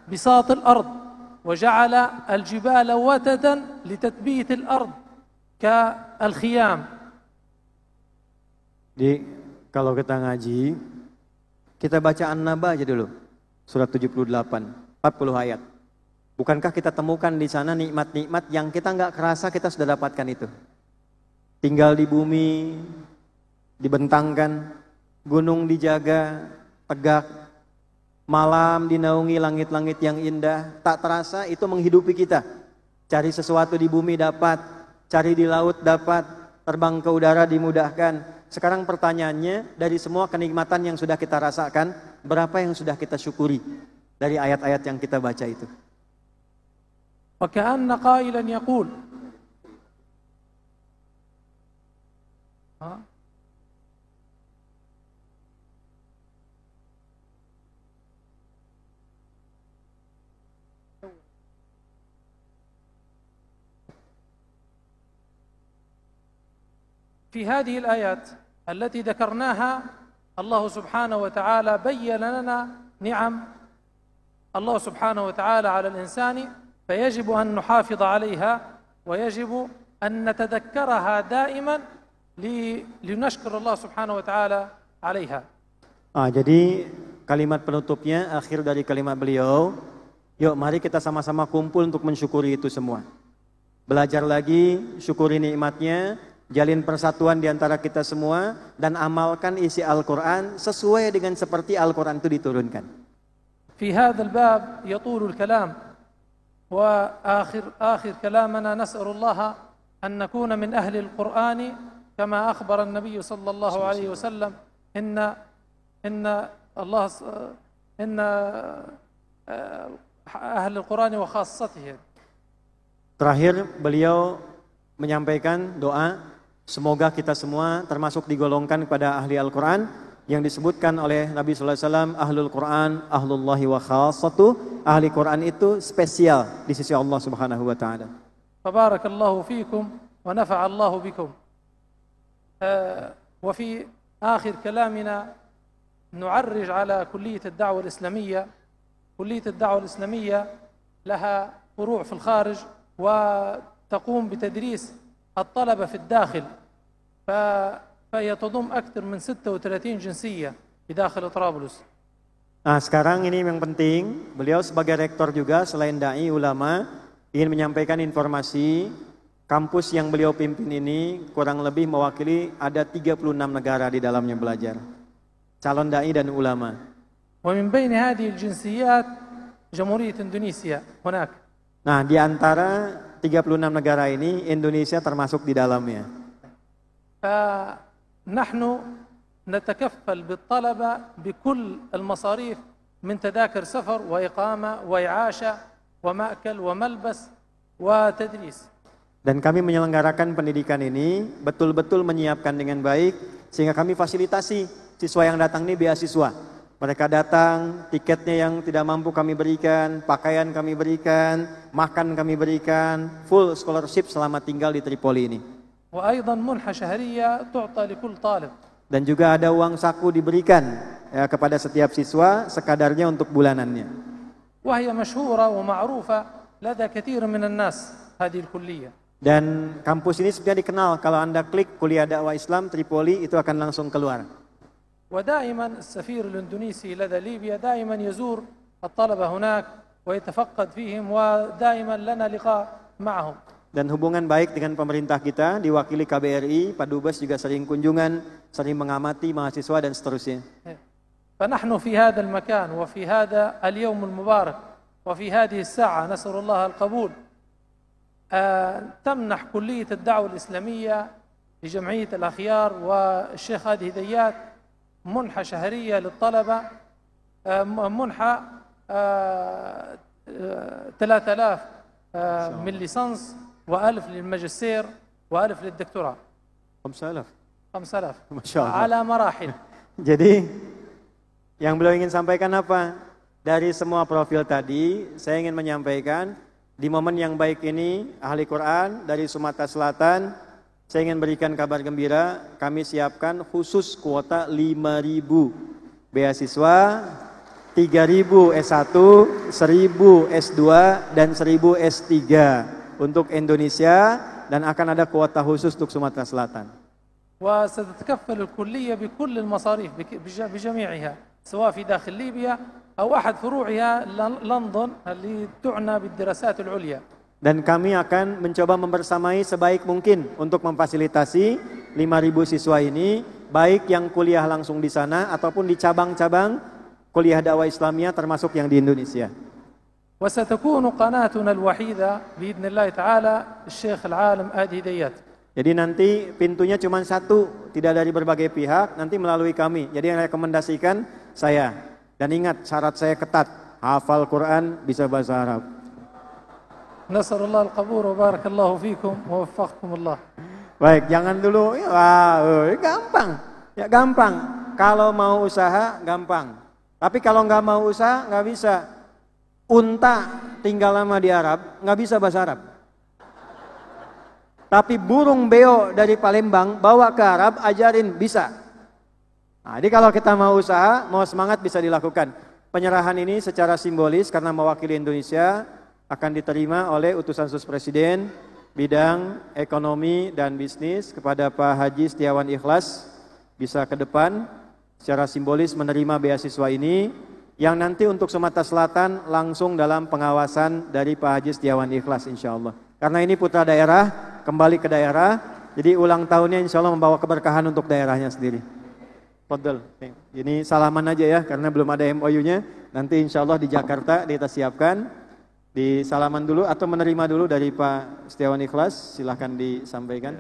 بساط الأرض وجعل الجبال وتدا لتثبيت الأرض كالخيام. Jadi kalau kita ngaji, kita baca An-Naba aja dulu, surat 78, 40 ayat. Bukankah kita temukan di sana nikmat-nikmat yang kita nggak kerasa kita sudah dapatkan itu? Tinggal di bumi, dibentangkan, gunung dijaga, tegak, malam dinaungi langit-langit yang indah, tak terasa itu menghidupi kita. Cari sesuatu di bumi dapat, cari di laut dapat, terbang ke udara dimudahkan. Sekarang pertanyaannya, dari semua kenikmatan yang sudah kita rasakan, berapa yang sudah kita syukuri dari ayat-ayat yang kita baca itu? وكأن قائلا يقول في هذه الآيات التي ذكرناها الله سبحانه وتعالى بين لنا نعم الله سبحانه وتعالى على الإنسان فيجب أن نحافظ عليها ويجب أن نتذكرها دائما لنشكر الله سبحانه وتعالى عليها. Jadi kalimat penutupnya, akhir dari kalimat beliau, yuk mari kita sama-sama kumpul untuk mensyukuri itu semua. Belajar lagi, syukuri nikmatnya, jalin persatuan di antara kita semua, dan amalkan isi Al-Quran sesuai dengan seperti Al-Quran itu diturunkan. في هذا الباب يطول الكلام وآخر كلامنا نسأل الله أن نكون من أهل القرآن كما أخبر النبي صلى الله عليه وسلم إن أهل القرآن وخاصته. Terakhir beliau menyampaikan doa, semoga kita semua termasuk digolongkan kepada ahli Al-Quran yang disebutkan oleh Nabi sallallahu alaihi wasallam, ahlul Quran, ahlullahi wa khassatu. Ahli Quran itu spesial di sisi Allah Subhanahu wa taala. Barakallahu fikum wa nafa'a Allah bikum. وفي آخر كلامنا نعرج على كلية الدعوة الإسلامية. كلية الدعوة الإسلامية لها فروع في الخارج وتقوم بتدريس الطلبة في الداخل، فهي تضم أكثر من 36 جنسية في داخل طرابلس. Nah sekarang ini yang penting, beliau sebagai rektor juga selain da'i ulama ingin menyampaikan informasi kampus yang beliau pimpin ini kurang lebih mewakili ada 36 negara di dalamnya belajar, calon da'i dan ulama. ومن بين هذه الجنسيات جمهورية إندونيسيا هناك. Nah di antara 36 negara ini Indonesia termasuk di dalamnya. فنحن نتكفل بالطلبة بكل المصاريف من تذاكر سفر وإقامة وإعاشة ومأكل وملبس وتدريس. Dan kami menyelenggarakan pendidikan ini betul-betul menyiapkan dengan baik sehingga kami fasilitasi siswa yang datang ini beasiswa. Mereka datang, tiketnya yang tidak mampu kami berikan, pakaian kami berikan, makan kami berikan, full scholarship selama tinggal di Tripoli ini. وأيضا منحة شهرية تعطى لكل طالب. Dan juga ada uang saku diberikan ya, kepada setiap siswa sekadarnya untuk bulanannya. وهي مشهورة ومعروفة لدى كثير من الناس هذه الكلية. Dan kampus ini sebenarnya dikenal, kalau Anda klik kuliah dakwah Islam Tripoli itu akan langsung keluar. ودائما السفير الإندونيسي لدى ليبيا دائما يزور الطلبة هناك ويتفقد فيهم ودائما لنا لقاء معهم. Dan hubungan baik dengan pemerintah kita, diwakili KBRI, Pak Dubes juga sering kunjungan, sering mengamati mahasiswa dan seterusnya. فنحن في هذا المكان وفي هذا اليوم المبارك وفي هذه الساعة نسأل الله القبول. تمنح كلية الدعوة الإسلامية لجمعية الأخيار والشيخ هادي هديات منحة شهرية للطلبة، منحة 3000 من ليسانس و1000 للماجستير و1000 للدكتوراه. 5000. 5000 Masya Allah. على مراحل. Jadi yang beliau ingin sampaikan apa? Dari semua profil tadi, saya ingin menyampaikan di momen yang baik ini, ahli Quran dari Sumatera Selatan, saya ingin berikan kabar gembira, kami siapkan khusus kuota 5.000 beasiswa, 3.000 S1, 1.000 S2, dan 1.000 S3 untuk Indonesia, dan akan ada kuota khusus untuk Sumatera Selatan. وستتكفل الكلية بكل المصاريف بجميعها سواء في داخل ليبيا أو أحد فروعها لندن اللي تعنى بالدراسات العليا. Dan kami akan mencoba membersamai sebaik mungkin untuk memfasilitasi 5.000 siswa ini, baik yang kuliah langsung di sana ataupun di cabang-cabang kuliah dakwah Islamiyah termasuk yang di Indonesia. وستكون قناتنا الوحيدة بإذن الله تعالى الشيخ العالم هادي هديات. Jadi nanti pintunya cuma satu, tidak dari berbagai pihak, nanti melalui kami. Jadi yang rekomendasikan saya. Dan ingat syarat saya ketat, hafal Quran, bisa bahasa Arab. Nasallallahu al-qabul wa barakallahu fikum wa waffaqakum Allah. Baik, jangan dulu, gampang. Ya gampang. Kalau mau usaha, gampang. Tapi kalau nggak mau usaha, nggak bisa. Unta tinggal lama di Arab, nggak bisa bahasa Arab. Tapi burung beo dari Palembang bawa ke Arab, ajarin, bisa. Nah, jadi kalau kita mau usaha, mau semangat, bisa dilakukan. Penyerahan ini secara simbolis karena mewakili Indonesia akan diterima oleh utusan khusus Presiden bidang ekonomi dan bisnis kepada Pak Haji Setiawan Ikhlas, bisa ke depan secara simbolis menerima beasiswa ini yang nanti untuk Sumatera Selatan langsung dalam pengawasan dari Pak Haji Setiawan Ikhlas insya Allah. Karena ini putra daerah, kembali ke daerah, jadi ulang tahunnya insya Allah membawa keberkahan untuk daerahnya sendiri. Fadl, ini salaman aja ya, karena belum ada MOU-nya, nanti insya Allah di Jakarta kita siapkan, di salaman dulu atau menerima dulu dari Pak Setiawan Ikhlas, silahkan disampaikan.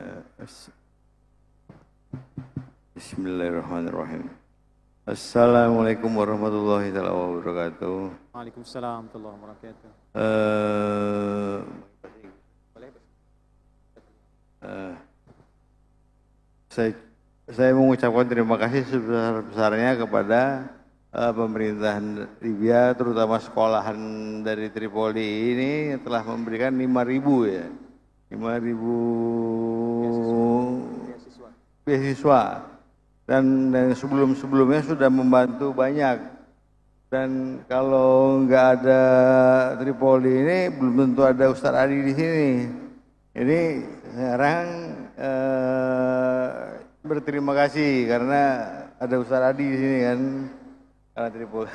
Bismillahirrahmanirrahim. Assalamualaikum warahmatullahi wabarakatuh. Waalaikumsalam warahmatullahi wabarakatuh. Saya mengucapkan terima kasih sebesar-besarnya kepada pemerintahan Libya, terutama sekolahan dari Tripoli ini yang telah memberikan 5.000 ya, 5.000 beasiswa. Dan sebelum-sebelumnya sudah membantu banyak. Dan kalau nggak ada Tripoli ini belum tentu ada Ustaz Adi di sini. Ini sekarang berterima kasih karena ada Ustaz Adi di sini kan. Karena Tripoli.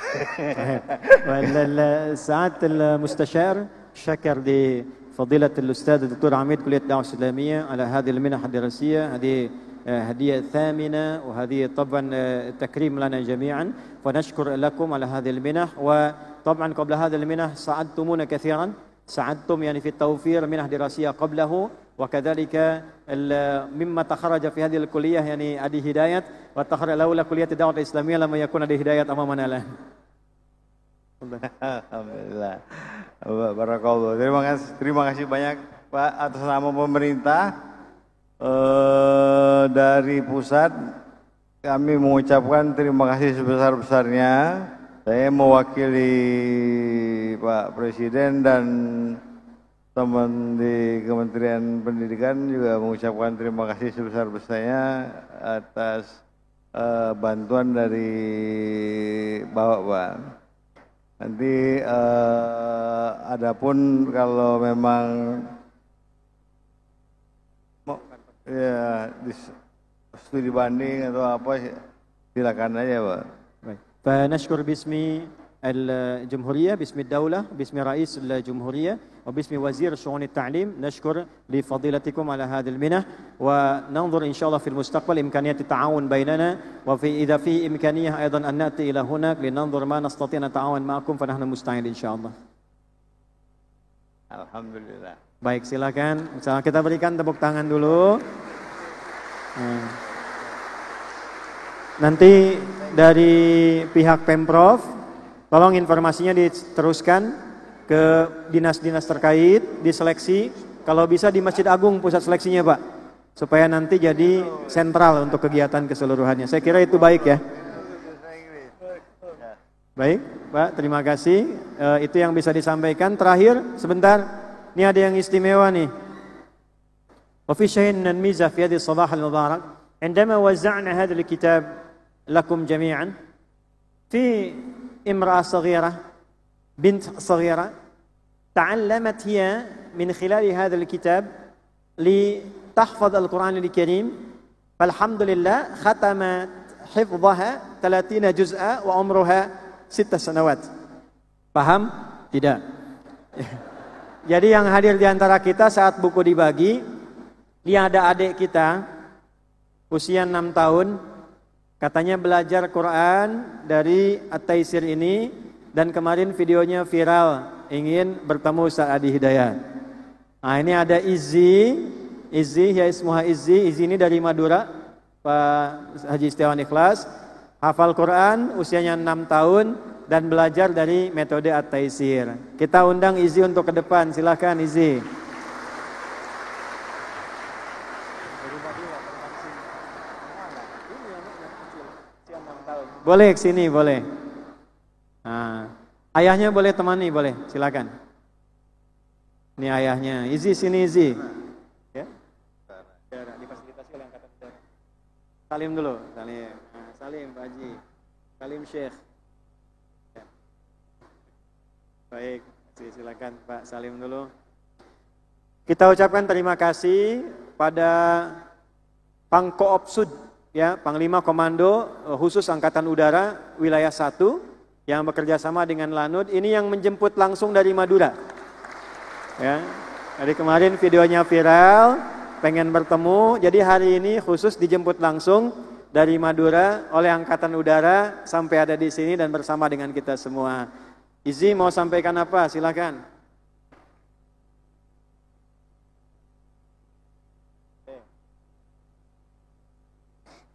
سعادة المستشار شكر لفضيلة الأستاذ الدكتور عميد كلية الدعوة الإسلامية على هذه المنح الدراسية. هذه هدية ثامنة وهذه طبعا تكريم لنا جميعا، فنشكر لكم على هذه المنح. وطبعا قبل هذه المنح ساعدتمونا كثيرا، ساعدتم يعني في التوفير منح دراسية قبله، وكذلك مما تخرج في هذه الكلية يعني أدي هداية، وتخرج لولا كلية الدعوة الإسلامية لما يكون أدي هداية أمامنا الآن. Alhamdulillah. Barakallah. Terima kasih banyak Pak atas nama pemerintah. Dari pusat kami mengucapkan terima kasih sebesar-besarnya. Saya mewakili Pak Presiden dan teman di Kementerian Pendidikan juga mengucapkan terima kasih sebesar-besarnya atas bantuan dari Bapak. Nanti adapun kalau memang ya studi banding atau apa silakan aja Pak. Baik. فنشكر باسم الجمهورية، باسم الدولة، باسم رئيس الجمهورية وباسم وزير شؤون التعليم، نشكر لفضيلتكم على هذه المنح، وننظر إن شاء الله في المستقبل إمكانية التعاون بيننا، إذا في إمكانية أيضا أن نأتي إلى هناك لننظر ما نستطيع نتعاون معكم فنحن مستعد إن شاء الله. Alhamdulillah. Baik, silakan. Kita berikan tepuk tangan dulu. Nanti dari pihak Pemprov, tolong informasinya diteruskan ke dinas-dinas terkait, diseleksi. Kalau bisa di Masjid Agung pusat seleksinya Pak, supaya nanti jadi sentral untuk kegiatan keseluruhannya. Saya kira itu baik ya. Baik Pak, terima kasih. Itu yang bisa disampaikan. Terakhir, sebentar, ini ada yang istimewa nih. وفي شيء من الميزة في هذه الصباح المبارك عندما وزعنا هذا الكتاب لكم جميعا في امرأة صغيرة بنت صغيرة تعلمت هي من خلال هذا الكتاب لتحفظ القرآن الكريم فالحمد لله ختمت حفظها 30 جزءا وعمرها 6 سنوات. Paham? Tidak. Jadi yang hadir di antara kita saat buku dibagi, ini ada adik kita, usia 6 tahun, katanya belajar Quran dari At-Taisir ini, dan kemarin videonya viral, ingin bertemu Ustaz Adi Hidayat. Nah ini ada Izzi, ya ismuha Izzi ini dari Madura, Pak Haji Setiawan Ikhlas, hafal Quran, usianya 6 tahun, dan belajar dari metode At-Taisir. Kita undang Izzi untuk ke depan, silakan Izzi. Boleh kesini, boleh. Nah, ayahnya boleh temani, boleh, silakan. Ini ayahnya. Izzi sini Izzi. Ya. Difasilitasi oleh angkatan udara. Salim dulu, salim. Nah, salim Pak Haji. Salim Syekh. Ya. Baik, silakan Pak salim dulu. Kita ucapkan terima kasih pada Pangkoopsud. Ya, Panglima Komando khusus Angkatan Udara Wilayah 1 yang bekerja sama dengan Lanut, ini yang menjemput langsung dari Madura. Ya, dari kemarin videonya viral, pengen bertemu, jadi hari ini khusus dijemput langsung dari Madura oleh Angkatan Udara sampai ada di sini dan bersama dengan kita semua. Izzi mau sampaikan apa? Silakan.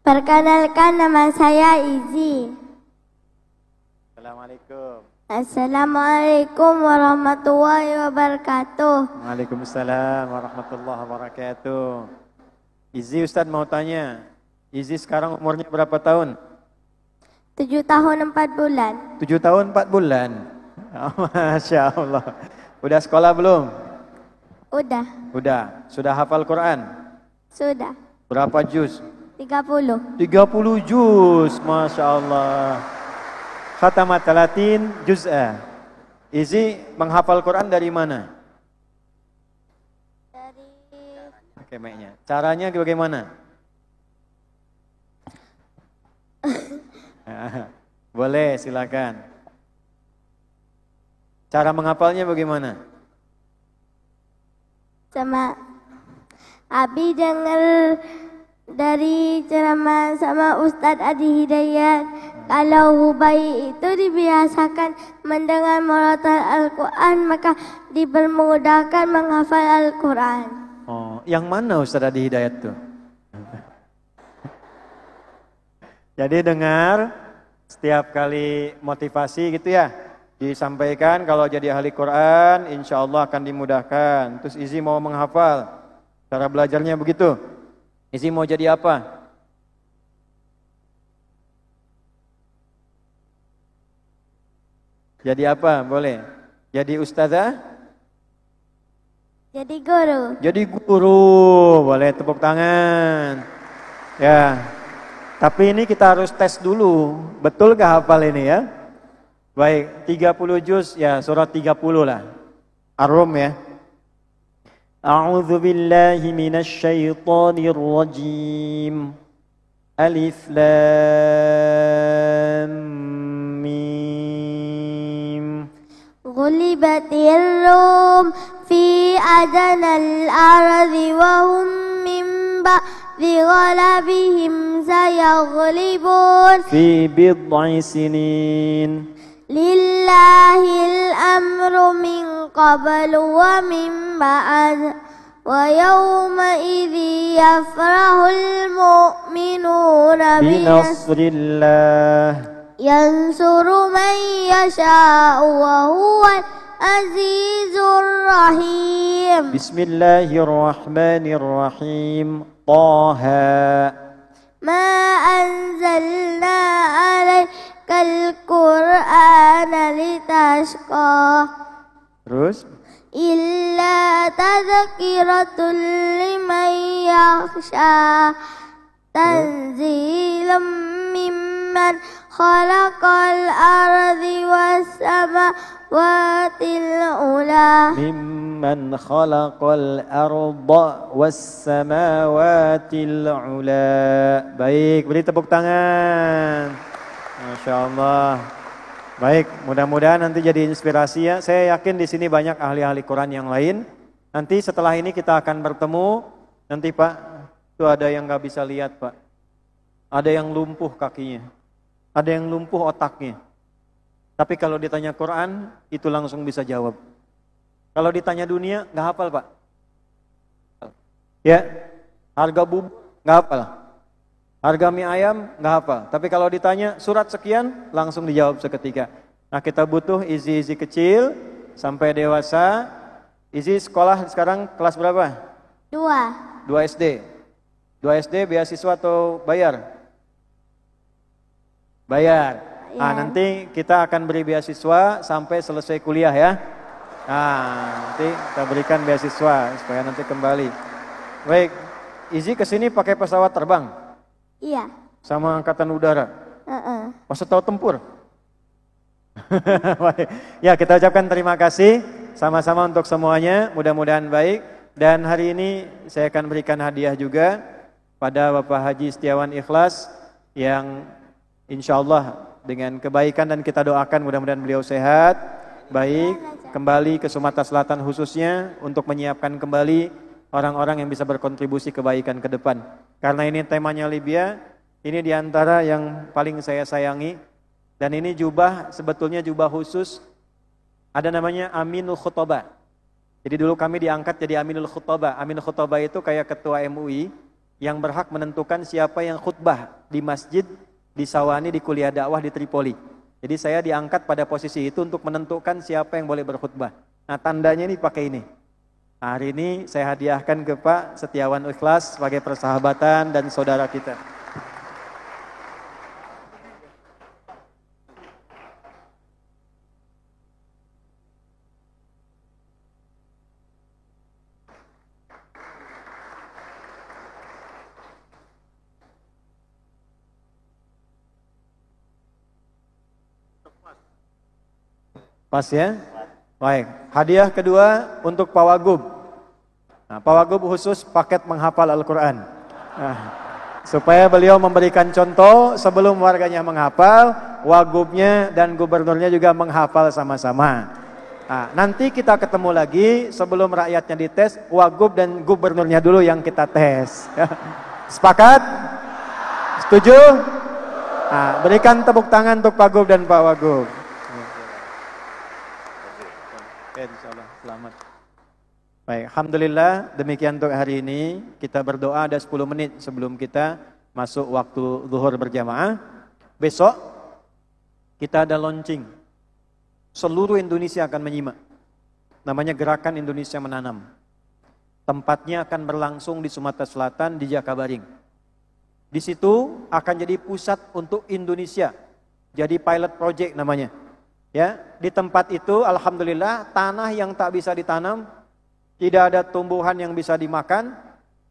Perkenalkan, nama saya Izzi. Assalamualaikum. Assalamualaikum warahmatullahi wabarakatuh. Waalaikumsalam warahmatullahi wabarakatuh. Izzi, Ustadz mau tanya, Izzi sekarang umurnya berapa tahun? 7 tahun 4 bulan. 7 tahun 4 bulan. Oh, Masya Allah. Udah sekolah belum? Udah. Udah. Sudah hafal Quran? Sudah. Berapa juz? 30. 30 juz, Masya Allah. Khatamat 30 juz'ah. Izzi menghafal Quran dari mana? Dari Oke, mic-nya. Caranya bagaimana? Boleh, silakan. Cara menghafalnya bagaimana? sama Abi dengar dari ceramah sama Ustadz Adi Hidayat, kalau Hubei itu dibiasakan mendengar murotal Al-Quran, maka dipermudahkan menghafal Al-Quran. Oh, yang mana Ustadz Adi Hidayat tuh? Jadi dengar setiap kali motivasi gitu ya, disampaikan kalau jadi ahli Quran, insya Allah akan dimudahkan. Terus Izzi mau menghafal, cara belajarnya begitu. Izzi mau jadi apa? Jadi apa? Boleh. Jadi ustazah? Jadi guru. Jadi guru. Boleh, tepuk tangan. Ya. Tapi ini kita harus tes dulu. Betul gak hafal ini ya? Baik, 30 juz ya, surat 30 lah. Ar-Rum ya. A'udzu billahi minasy syaithanir rajim. Alif lam mim. Ghulibatir Rum fi adanal ardi wa hum min ba'di ghalabihim sayaghlibun Fi bid'i sinin. Lillahil amru min qablu wa min ba'd ويومئذ يفرح المؤمنون بنصر الله ينصر من يشاء وهو العزيز الرحيم بسم الله الرحمن الرحيم طه ما أنزلنا عليك القرآن لتشقى terus إلا تذكرة لمن يخشى تنزيل ممن خلق الأرض والسماوات العلى ممن خلق الأرض والسماوات العلا. Baik, beri tepuk tangan. Masya Allah. Baik, mudah-mudahan nanti jadi inspirasi ya. Saya yakin di sini banyak ahli-ahli Quran yang lain. Nanti setelah ini kita akan bertemu. Nanti Pak, itu ada yang nggak bisa lihat Pak. Ada yang lumpuh kakinya. Ada yang lumpuh otaknya. Tapi kalau ditanya Quran, itu langsung bisa jawab. Kalau ditanya dunia, nggak hafal Pak. Ya, harga bubur nggak hafal. Harga mie ayam nggak hafal. Tapi kalau ditanya surat sekian, langsung dijawab seketika. Nah kita butuh izi-izi kecil sampai dewasa. Izi sekolah sekarang kelas berapa? 2 SD. 2 SD beasiswa atau bayar? Bayar. Nah, nanti kita akan beri beasiswa sampai selesai kuliah ya. Nah, nanti kita berikan beasiswa supaya nanti kembali. Baik, Izi kesini pakai pesawat terbang? Iya. Sama angkatan udara? Masa tahu tempur? Ya, kita ucapkan terima kasih sama-sama untuk semuanya, mudah-mudahan baik. Dan hari ini saya akan berikan hadiah juga pada Bapak Haji Setiawan Ikhlas yang insya Allah dengan kebaikan dan kita doakan mudah-mudahan beliau sehat, baik, kembali ke Sumatera Selatan khususnya untuk menyiapkan kembali orang-orang yang bisa berkontribusi kebaikan ke depan. Karena ini temanya Libya, ini diantara yang paling saya sayangi. Dan ini jubah, sebetulnya jubah khusus, ada namanya Aminul Khutbah. Jadi dulu kami diangkat jadi Aminul Khutbah. Aminul Khutbah itu kayak ketua MUI yang berhak menentukan siapa yang khutbah di masjid, di Sawani, di kuliah dakwah di Tripoli. Jadi saya diangkat pada posisi itu untuk menentukan siapa yang boleh berkhutbah. Nah tandanya ini pakai ini. Hari ini saya hadiahkan ke Pak Setiawan Ikhlas sebagai persahabatan dan saudara kita. Pas ya? Baik, hadiah kedua untuk Pak Wagub. Nah, Pak Wagub khusus paket menghafal Al-Quran. Nah, supaya beliau memberikan contoh sebelum warganya menghafal, Wagubnya dan gubernurnya juga menghafal sama-sama. Nah, nanti kita ketemu lagi sebelum rakyatnya dites, Wagub dan gubernurnya dulu yang kita tes. Sepakat? Setuju? Nah, berikan tepuk tangan untuk Pak Gub dan Pak Wagub. Insyaallah selamat. Baik, alhamdulillah demikian untuk hari ini. Kita berdoa ada 10 menit sebelum kita masuk waktu zuhur berjamaah. Besok kita ada launching. Seluruh Indonesia akan menyimak. Namanya Gerakan Indonesia Menanam. Tempatnya akan berlangsung di Sumatera Selatan di Jakabaring. Di situ akan jadi pusat untuk Indonesia. Jadi pilot project namanya. Ya, di tempat itu alhamdulillah tanah yang tak bisa ditanam, tidak ada tumbuhan yang bisa dimakan.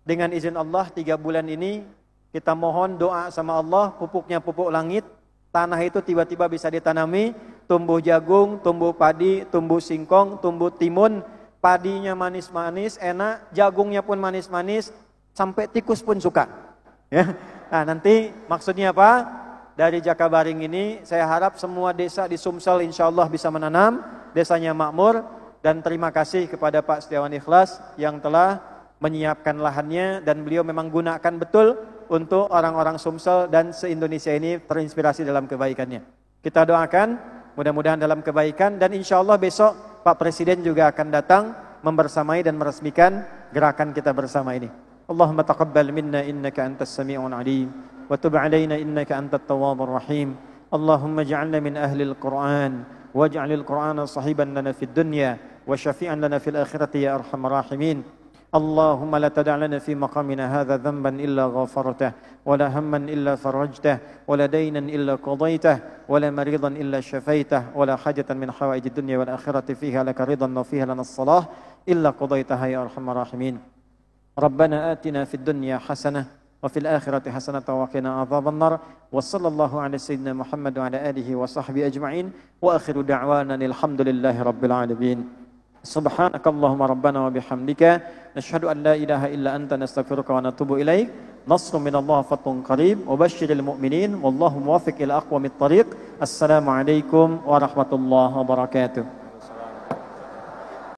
Dengan izin Allah 3 bulan ini kita mohon doa sama Allah, pupuknya pupuk langit, tanah itu tiba-tiba bisa ditanami, tumbuh jagung, tumbuh padi, tumbuh singkong, tumbuh timun, padinya manis-manis, enak, jagungnya pun manis-manis, sampai tikus pun suka. Ya. Nah, nanti maksudnya apa? Dari Jakabaring ini saya harap semua desa di Sumsel insya Allah bisa menanam, desanya makmur, dan terima kasih kepada Pak Setiawan Ikhlas yang telah menyiapkan lahannya dan beliau memang gunakan betul untuk orang-orang Sumsel dan se-Indonesia ini terinspirasi dalam kebaikannya. Kita doakan mudah-mudahan dalam kebaikan dan insya Allah besok Pak Presiden juga akan datang membersamai dan meresmikan gerakan kita bersama ini. Allahumma taqabbal minna innaka antas sami'un alim wa tub alaina innaka antat tawwabur rahim. Allahumma ij'alna min ahlil Qur'an waj'alil Qur'ana sahiban lana fid dunya wa syafi'an lana fil akhirati ya arhamar rahimin. اللهم لا تدع لنا في مقامنا هذا ذنبا إلا غفرته ولا هما إلا فرجته ولا دينا إلا قضيته ولا مريضا إلا شفيته ولا حاجة من حوائج الدنيا والآخرة فيها لك رضا وفيها لنا الصلاح إلا قضيتها يا أرحم الراحمين. ربنا آتنا في الدنيا حسنة وفي الآخرة حسنة وقنا عذاب النار وصلى الله على سيدنا محمد وعلى آله وصحبه أجمعين وآخر دعوانا الحمد لله رب العالمين. سبحانك اللهم ربنا وبحمدك نشهد أن لا إله إلا أنت نستغفرك ونتوب إليك. نصر من الله فتح قريب وبشر المؤمنين والله موافق إلى أقوم الطريق. السلام عليكم ورحمة الله وبركاته.